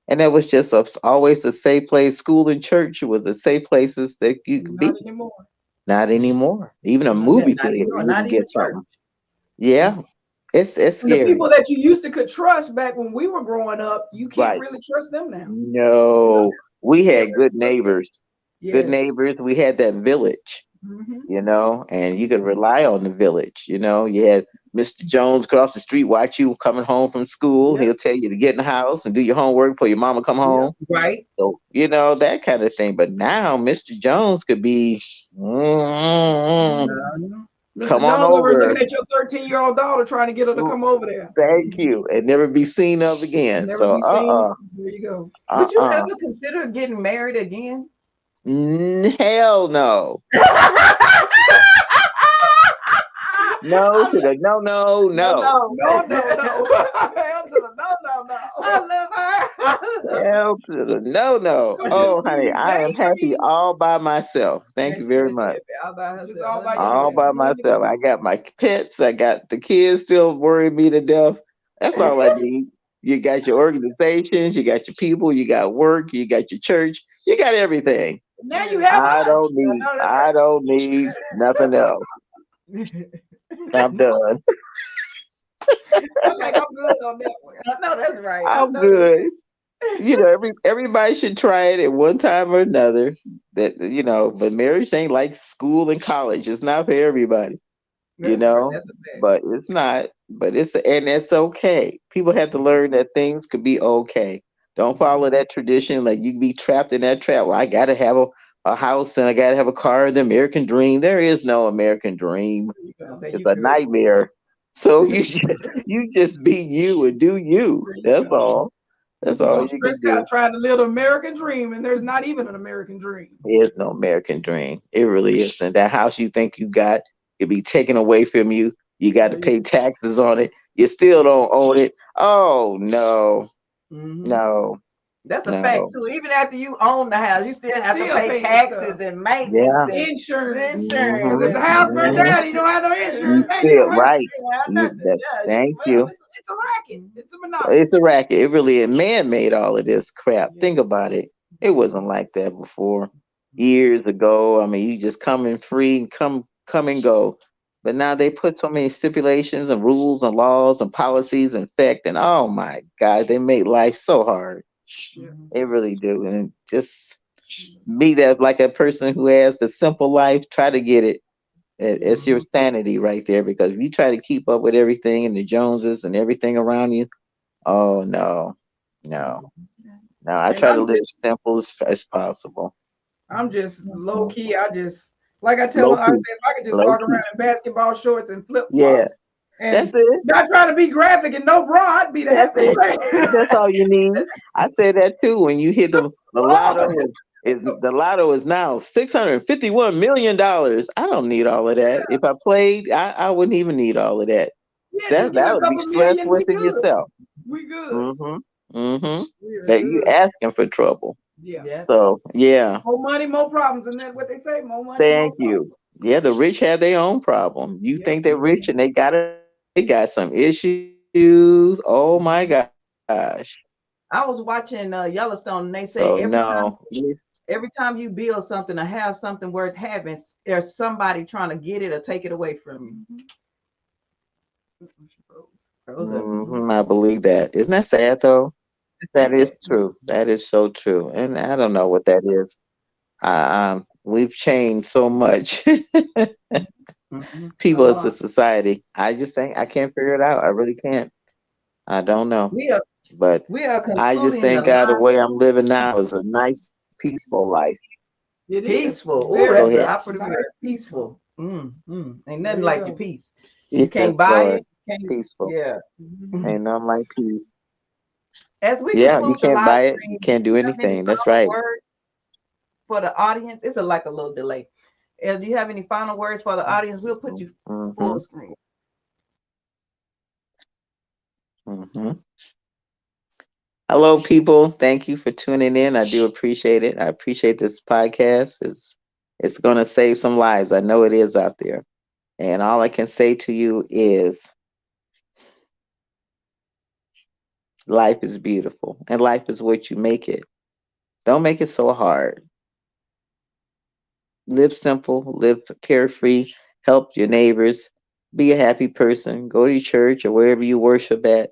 And that was just always a safe place. School and church was the safe places that you could Not be. anymore. Not anymore. Even a Yeah, movie not theater, anymore. you Not can even get church. something. Yeah, it's And the scary. people that you used to could trust back when we were growing up, you can't Right. really trust them now. You know, No, we you can't had really good trust them. neighbors. Good Yes. neighbors. We had that village. Hmm. And you could rely on the village. You had Mr. Jones across the street watch you coming home from school. Yep. He'll tell you to get in the house and do your homework before your mama come Yep. home. Right. So, that kind of thing. But now Mr. Jones could be, Mhm. Mr. come on Jones over over. looking at your 13-year-old daughter trying to get her to come over there. Thank Mhm. you. And never be seen of again. Never So, be seen. There you go. Would you uh-uh. ever consider getting married again? Hell no. No to the no, no, No, no. no. No, no, no. Hell to the no, no, I no. love her. Hell to the no, no. Could Oh, you honey, I am I happy mean, all by myself. Thank Yeah, you she very said she much. happy all by just herself. all by All yourself. by There you myself. go. I got my pets. I got the kids still worrying me to death. That's all I need. You got your organizations, you got your people, you got work, you got your church, you got everything. Now you Yeah, have I us. don't I need. know that's I don't need nothing else. right. I'm done. I'm like, I'm good on that one. I know that's right. I I'm know that's good. right. Everybody should try it at one time or another. But marriage ain't like school and college. It's not for everybody. you That's right. know, That's a fact. but it's not. But it's okay. People have to learn that things could be okay. Don't follow that tradition. Like you be trapped in that trap. Well, I gotta have a house and I gotta have a car. The American dream. There is no American dream. Okay, It's you a good. nightmare. So you just be you and do you. There you That's go. all. That's People all gonna you can stress do. out trying to live the American dream, and there's not even an American dream. There's no American dream. It really isn't. That house you think you got could be taken away from you. You got to There you pay taxes on it. You still don't own it. Oh no, Hmm. no, That's a fact no. too. Even after you own the house, you still have to still pay paying taxes stuff, and maintenance Yeah. and insurance. insurance Because if Hmm. the and house burnt Hmm. down, you don't have no You insurance. Ain't still even. right. yeah, You nothing. that. Yeah, Thank well, you. It's a racket. It's a monopoly. It's a racket. It really is. Man made all of this crap. Yeah. Think about it. It wasn't like that before. Mhm. Years ago. I mean, you just come in free and come and go. But now they put so many stipulations and rules and laws and policies in effect, and oh my God, they make life so hard. Yeah. Mhm. They really do. And just be that like a person who has the simple life, try to get it. It's your Mhm. sanity right there because if you try to keep up with everything and the Joneses and everything around you, oh no, no, no. I And try to live as simple as possible. I'm just low Mhm. key. I just like I tell Low her, I said key, if I could just low walk around key. in basketball shorts and flip Yeah, flops and that's it. not trying to be graphic and no bra, I'd be the That's happiest it. thing. That's all you need. I said that too. When you hit the lotto is the lotto is now $651 million. I don't need all of that. If I played, I wouldn't even need all of that. Yeah, just give That me a would be couple stress million. We within good. yourself. We good. Mm-hmm. Mm-hmm. We are That you good. asking for trouble. Yeah. Yeah. So yeah. More money, more problems. Isn't that what they say? More money, more Thank problems. you. Yeah, the rich have their own problem. You Yep. think they're rich Mhm. and they got it all. They got some issues. Oh my gosh. I was watching Yellowstone, and they So say no. every time you build something or have something worth having, there's somebody trying to get it or take it away from you. Froze up. Hmm. I believe that. Isn't that sad though? It's That is sad. true. That is so true. And I don't know what that is. We've changed so much, Mhm. A people as a lot. society. I just think I can't figure it out. I really can't. I don't know. We are But we are I just concluding the thank God the live way I'm living now is a nice, peaceful life. It is peaceful. Oh, very Go that's the ahead. operative nice, word. peaceful. Peaceful. Ain't There nothing you like your go. peace. You can't Yes, buy Lord. it. Can't. Peaceful. Yeah. Mhm. Ain't nothing like peace. As we Yeah, you conclude the can't live buy it. You stream, do can't do you have any anything. That's final right. words for the audience? It's like a little delay. Do you have any final words for the audience? We'll put you Hmm. full screen. Hmm. Hello, people. Thank you for tuning in. I do appreciate it. I appreciate this podcast. It's going to save some lives. I know it is out there. And all I can say to you is life is beautiful and life is what you make it. Don't make it so hard. Live simple, live carefree, help your neighbors, be a happy person, go to church or wherever you worship at.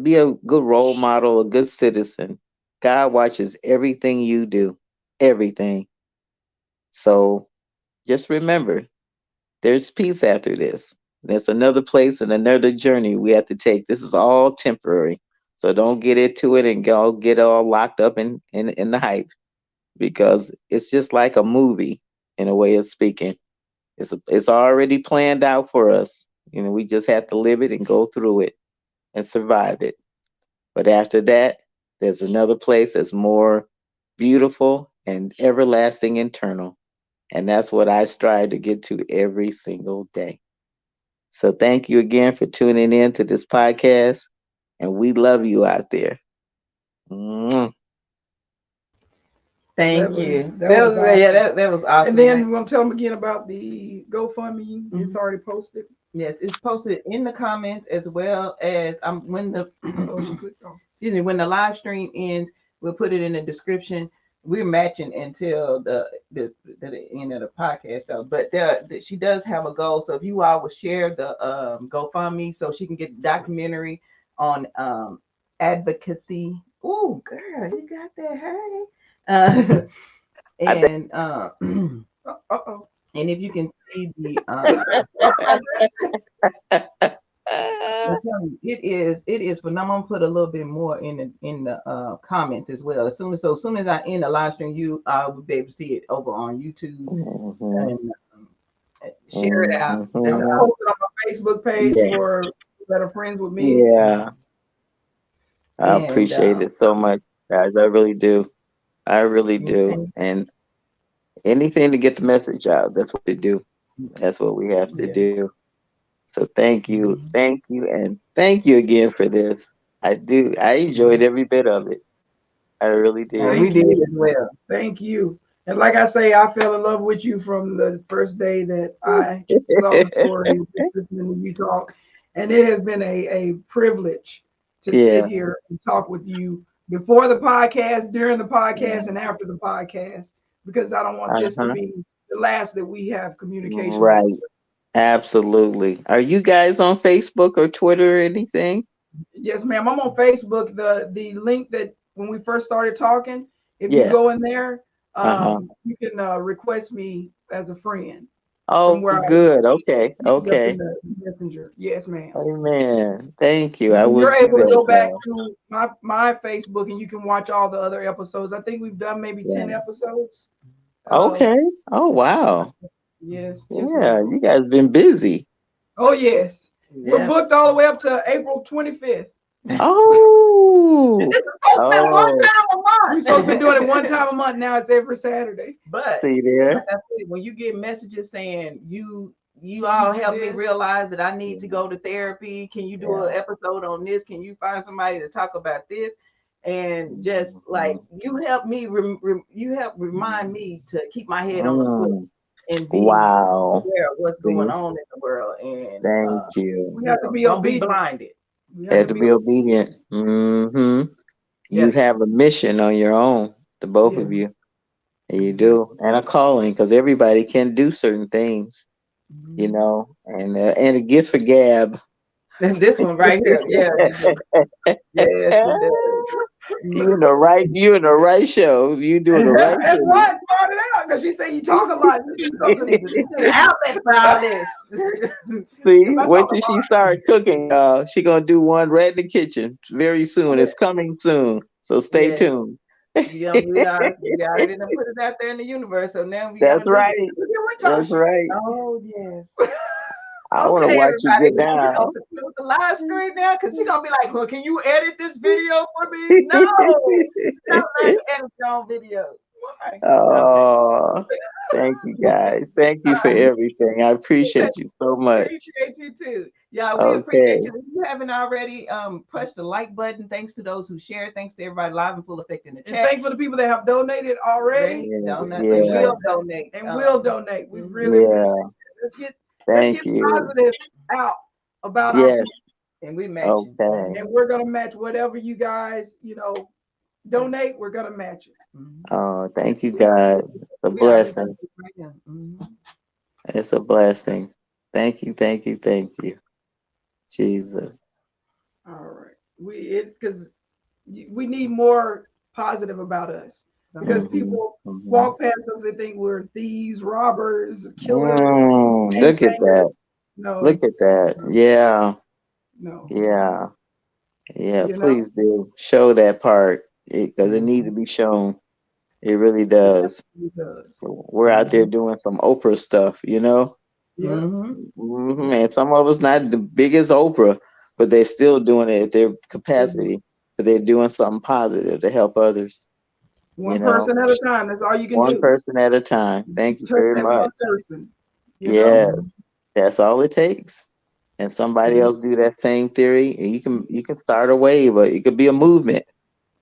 Be a good role model, a good citizen. God watches everything you do, everything. So just remember, there's peace after this. There's another place and another journey we have to take. This is all temporary. So don't get into it and go get all locked up in the hype because it's just like a movie in a way of speaking. It's already planned out for us. We just have to live it and go through it and survive it. But after that, there's another place that's more beautiful and everlasting eternal. And that's what I strive to get to every single day. So thank you again for tuning in to this podcast. And we love you out there. Mwah. Thank you. That That was was yeah. awesome. That was And awesome. then we're gonna tell them again about the GoFundMe. It's Mhm. already posted. Yes, it's posted in the comments as well as when the Oh, she clicked on. excuse me, when the live stream ends, we'll put it in the description. We're matching until the end of the podcast. So, but she does have a goal. So if you all will share the GoFundMe, so she can get the documentary on advocacy. Oh, girl, you got that, hey. I think And Oh. and if you can see the I'm telling you, it is phenomenal. I'm gonna put a little bit more in the comments as well. As soon as I end the live stream, I will be able to see it over on YouTube Mhm, and share it out. And I mhm. post it on my Facebook page Yeah, for people that are friends with me. yeah. I And appreciate it so much, guys. I really do. I really do. And anything to get the message out. That's what we do. That's what we have to yes. do. So Mhm. thank you, and thank you again for this. I do. I enjoyed Mhm. every bit of it. I really We did. Thank did you. as well. Thank you. And like I say, I fell in love with you from the first day that I saw the story, listening to you talk. And it has been a privilege to sit Yeah. here and talk with you before the podcast, during the podcast, and after the podcast, because I don't want this to Uh-huh. be the last that we have communication with. Right. Absolutely. Are you guys on Facebook or Twitter or anything? Yes, ma'am. I'm on Facebook. The link that when we first started talking, if you Yeah. go in there, Uh-huh. you can request me as a friend from Oh, where I good. Okay. hit you up in Okay. the messenger. Yes, ma'am. Amen. Thank you. And I then will you're do able to that go back now. to my Facebook and you can watch all the other episodes. I think we've done maybe 10 Yeah. episodes. Uh, Okay. Oh, wow. yes, yes, Yeah, ma'am. you guys been busy. Oh, yes. We're Yeah. booked all the way up to April 25th. And Oh. this is supposed to be one Oh, time a We're supposed to be doing it one month. time a month. Now it's every Saturday. But see like there. I said, when you get messages saying you You all do help me this. realize that I need to Yeah. go to therapy. Can you do Yeah. an episode on this? Can you find somebody to talk about this? And just like Mhm. you help me, you help remind me to keep my head on a swivel Mm. and be Wow. aware of what's going See, on in the world, and thank you. We have to be don't be obedient. blinded. We have Had to to be be obedient. You Yes. have a mission on your own, the both yeah. of you. And you Mhm. do, and a calling, because everybody can do certain things, Mhm. and a gift for gab. And this one right here, yeah, it do. Yes, it does. You in the right show. You doing the right That's thing. why it started out because she said you talk a lot. You need something. It's an outlet for all this. See, Because I wait talk a till she lot. start cooking. She gonna do one right in the kitchen very soon. It's coming soon, so stay Yeah, tuned. we already didn't put it out there in the universe, so now we That's gotta do right. it. Look at That's Latasha. right. Oh yes. I want to Okay, watch you everybody, get we down. gonna conclude the live stream now because you're gonna be like, well, can you edit this video for me? No, stop learning to edit your own videos. Okay. Oh, thank you guys. Thank you for everything. I Okay. appreciate you so much. Appreciate you too. Yeah, we appreciate Okay. you. If you haven't already, push the like button. Thanks to those who share. Thanks to everybody live and full effect in the And chat. thank for the people that have donated already. Yeah. We And Yeah. appreciate will that. donate. And will donate. We Mhm. really appreciate Yeah. that. Let's get Thank you. positive out about our Yes. people. And we matching. Okay. And we're gonna match whatever you guys, donate, we're gonna match it. Mhm. Oh, thank you, God. It's a We already got blessing. this right now. Mhm. It's a blessing. Thank you. Thank you. Thank you. Jesus. All right. Because we need more positive about us. Because Hmm. people Hmm. walk past us and think we're thieves, robbers, killers, Look at gangbangers. that. No, Look at that. no, Yeah. no. Yeah. Yeah. You know, Please do show that part because it needs to Mhm. be shown. It really it does. definitely does. We're out there Mhm. doing some Oprah stuff. Yep. Mhm. And some of us not the biggest Oprah, but they're still doing it at their Mhm. capacity. But they're doing something positive to help others. You One know, person at a time. That's all you can one do. person at a time. Thank you Touch very that one much. person. You know. Yes, Mhm. that's all it takes. And somebody Mhm. else do that same theory, and you can start a wave, or it could be a movement.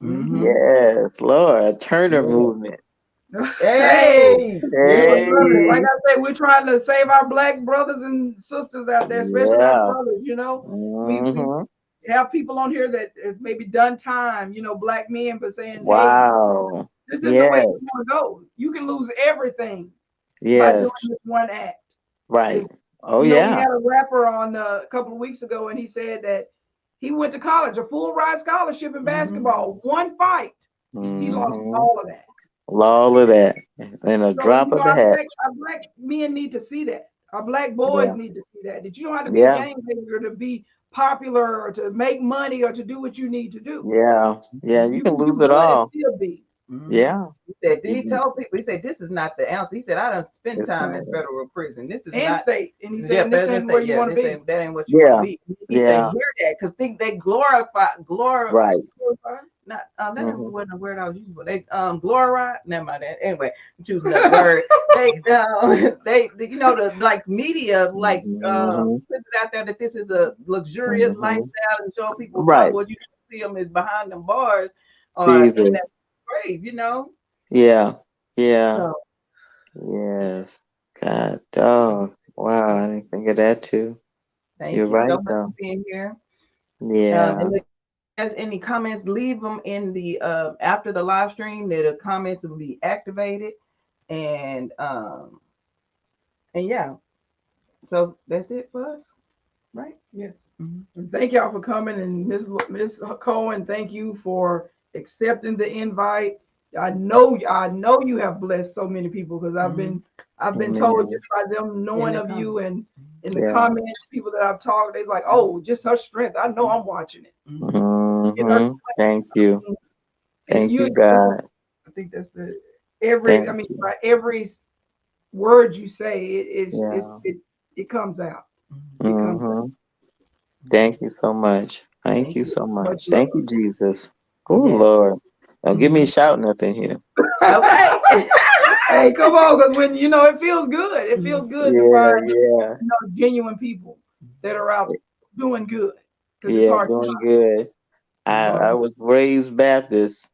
Hmm. Mhm. Yes, Lord, a Turner Yeah. movement. Hey, Hey. we would Hey. love it. Hey, Like I said, we're trying to save our black brothers and sisters out there, especially our yeah. brothers. We Hmm. have people on here that has maybe done time. Black men, but saying, "Hey, Wow. this is the way Yes, you want to go. You can lose everything by doing yes, this one act." right. It's, Oh we yeah. had a rapper on a couple of weeks ago, and he said that he went to college, a full ride scholarship in Mhm. basketball, one fight, he lost Hmm. all of that. All of that in a So, drop of a hat. our black men need to see that. Our black boys Yeah, need to see that. That you don't have to be a yeah, gangbanger to be popular or to make money or to do what you need to do. Yeah. Yeah. You You can can do lose it good and all. still be. Yeah. He said, he You- told people, he said, this is not the answer. He said, I done spent It's time not. in federal prison. This is And not, state. And he yeah, said this federal ain't where state. you Yeah, want to this be. ain't, that ain't what you want to Yeah. be. You need to Yeah. hear that because they Right. not that Hmm. wasn't a word I was using, but they glorify. Never mind that. Anyway, I'm choosing another word. They you know the like media like Hmm. puts it out there that this is a luxurious Hmm. lifestyle and show people Right. what you see them is behind them bars or in Jesus. that grave, you know. Yeah. Yeah. So Yes. God dog. Wow. I didn't think of that too. thank You're you so right much for though. being here. Yeah. And if there's any comments, leave them in the after the live stream. The comments will be activated, and yeah. So that's it for us, right? Yes. Mm-hmm. And thank y'all for coming. And Miss Cowan, thank you for accepting the invite. I know you have blessed so many people because I've been told Amen. just by them knowing of you and in the Yeah. comments, people that I've talked, they're like, oh, just her strength. I know I'm watching it. In her Hmm. Thank you. strength. And Thank you, you, God. I think that's I Thank mean, you. by every word you say, Yeah. it comes out. It comes out. Hmm. Thank you so much. Thank Thank you you. so Much much. love. Thank you, Jesus. Oh, Yes. Lord. Don't get me Mhm. shouting up in here. Okay. Hey, come on, because when it feels good. It feels good to Yeah, find yeah. genuine people that are out doing good. Because it's Yeah, hard to doing find. good. It's I hard. was raised Baptist,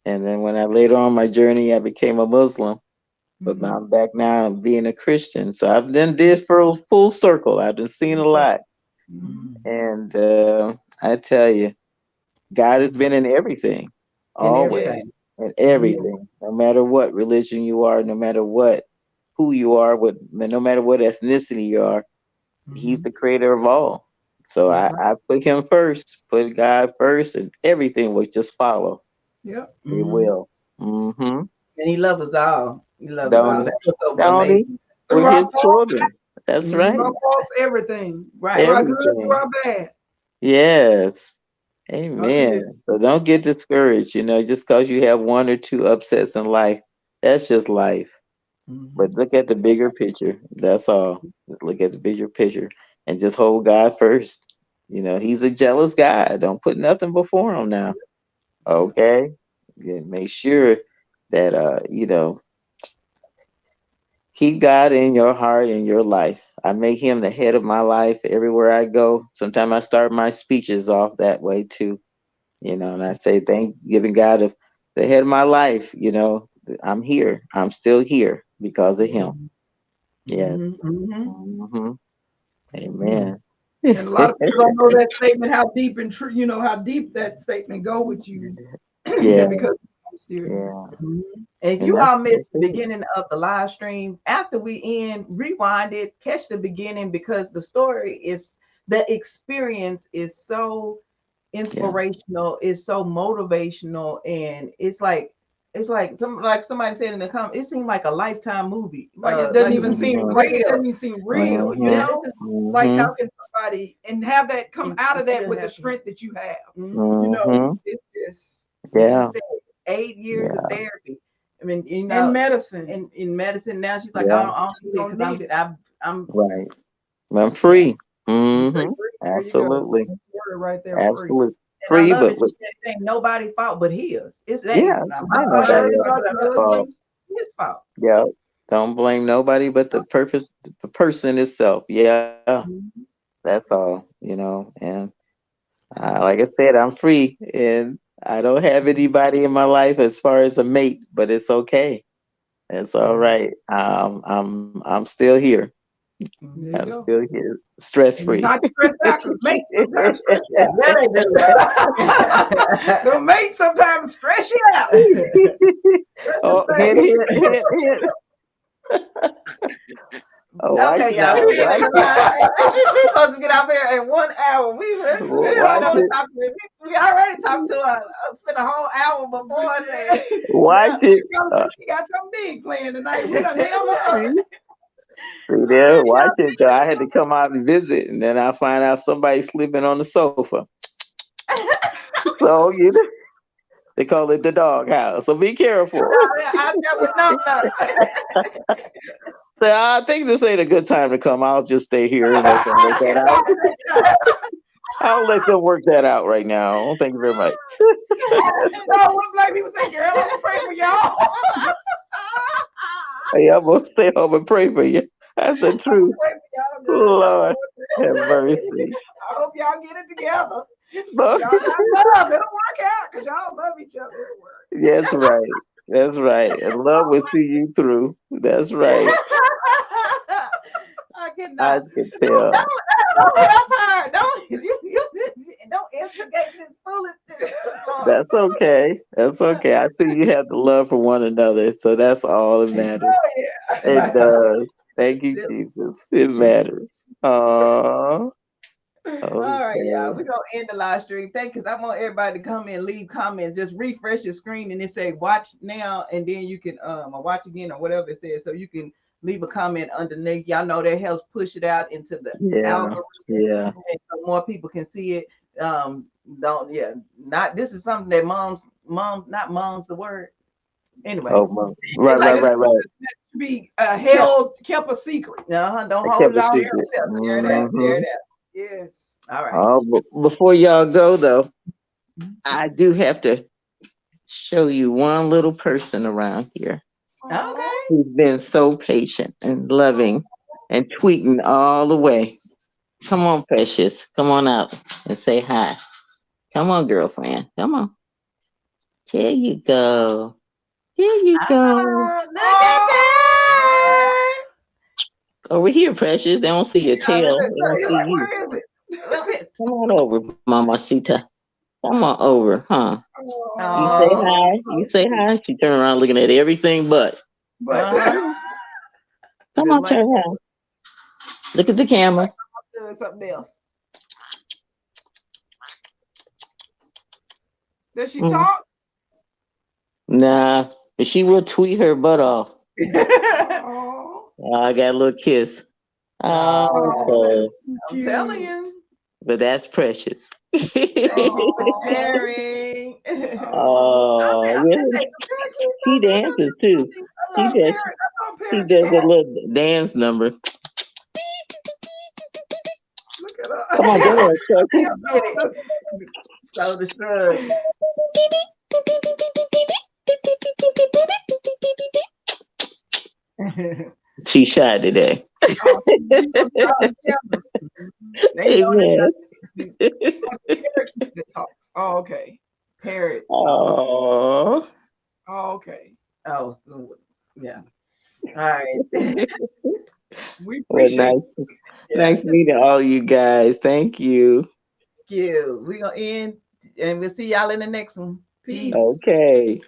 and then when I later on my journey, I became a Muslim. But Mhm. I'm back now being a Christian. So I've done this for a full circle. I've been seeing a lot. Mhm. And I tell you, God has been in everything, In Yes. everything. always, in Mhm. everything. No matter what religion you are, no matter who you are, no matter what ethnicity you are, He's Mhm. the creator of all. So That's I, right. I put Him first, put God first, and everything will just follow. Yep. It Mhm. will. Hmm. And he loves us all. He loves us all. Don't That's what's so don't He? amazing. Through We're our His faults, children. That's Mhm. right. through our faults, everything. Through Right. our good, through Everything. our bad. Yes. God is. Amen. So don't get discouraged, just because you have one or two upsets in life. That's just life. But Mhm. look at the bigger picture. That's all. Just look at the bigger picture and just hold God first. He's a jealous God. Don't put nothing before him now. Okay? Yeah, make sure that keep God in your heart and your life. I make him the head of my life everywhere I go. Sometimes I start my speeches off that way too. And I say giving God the head of my life. I'm here. I'm still here because of Him. Mhm. Yes. Mhm. Mhm. Hmm. Mhm. Amen. And a lot of people don't know that statement, how deep and true, how deep that statement go with you. Yeah. Because I'm still here. Yeah. Mhm. If And you that's all missed the it. beginning of the live stream, after we end, rewind it, catch the beginning because the experience is so Yeah. inspirational, it's so motivational, and it's like somebody said in the comment, it seemed like a lifetime movie. Like it doesn't Like it even was seem Hmm. like it real. doesn't even seem real, Hmm. This is Like Hmm. how can somebody and have that come and out it of that still with the happening. strength that you have? Mhm. Hmm. It's just And she Yeah. said 8 years of Yeah. therapy. I mean, and medicine. in medicine now, she's like, Yeah. I don't You need it don't because need it. I'm Right. I'm yeah, free. I'm Hmm. free. There you go. Absolutely. That's the word right there, free. Absolutely. And I Free, love but it. with, She said it ain't nobody fault but his. It ain't yeah, my ain't fault, nobody your fault, else's but her fault. husband's his fault. Yeah. Don't blame nobody but the person itself. Yeah. Mhm. That's all. And like I said, I'm free and I don't have anybody in my life as far as a mate, but it's okay. It's all Mhm. right. I'm still here. There I'm you Mhm. go. still here, stress And free. not stressed out because mates sometimes stress Yeah, they you out. The mates sometimes stress you out. That's the Oh, hit, thing. hit, hit, hit. Oh, watch Okay, it y'all. now. We ended Watch the it. live stream. We supposed to get off here in 1 hour. We don't Watch want to it. talk to it. We already talked to spent a whole hour before then. Watch Yeah, it. she got something big planned tonight. We done held her up. See? See there, watch it. So I had to come out and visit, and then I find out somebody sleeping on the sofa. So they call it the dog house. So be careful. I never know. So I think this ain't a good time to come. I'll just stay here and let them work that out. I'll let them work that out right now. Thank you very much. No, one black people say, girl, I'm gonna pray for y'all. Hey, I'm gonna stay home and pray for you. That's the truth. Pray for y'all, girl. Lord have mercy. I hope y'all get it together. Lord. Y'all got love. It'll work out because y'all love each other at work. That's right. That's right. And love will see you through. That's right. I I cannot. can Don't tell. help her. Don't instigate this foolishness. That's okay. That's okay. I see you have the love for one another. So that's all that matters. It does. Thank you, Jesus. It matters. Oh, All right, y'all. okay. We're gonna end the live stream. Because I want everybody to come in, leave comments, just refresh your screen and it say watch now, and then you can or watch again or whatever it says. So you can leave a comment underneath. Y'all know that helps push it out into the Yeah. algorithm Yeah. and so more people can see it. Don't not this is something that not moms the word. Anyway. Oh, well. Right, Like right, this right, right. to be kept a secret. Don't I hold kept it it all to secret. yourself. Share it out. Share Hmm. it out. Yes. All right. Oh, before y'all go though, I do have to show you one little person around here Okay. who's been so patient and loving and tweeting all the way. Come on, Precious. Come on out and say hi. Come on, girlfriend. Come on. There you go. There you go. Look at that. Over here, Precious. They don't see your tail. They don't see you. Where is it? Look at. Come on over, Mama Sita. Come on over, huh? You say Oh. hi. You say hi. She turn around looking at everything but. But Come Just on, like turn around. Look at the camera. doing something else. Does she Mm. talk? Nah, but she will tweet her butt off. Oh, I got a little kiss. oh, Okay. I'm telling you. But that's Precious. Thank you for Oh. sharing. Oh, yeah. She dances too. She does. She Parents does a cat. little dance number. Look at her. Come on, go Get it. So the shrug. She shy today. Oh, they know Amen. that talks. Oh, okay. Parrot. Oh. Oh, okay. Oh, so, yeah. All right. We Well, appreciate nice, Yeah. nice meeting all you guys. Thank you. Thank you. We're gonna end and we'll see y'all in the next one. peace. Okay.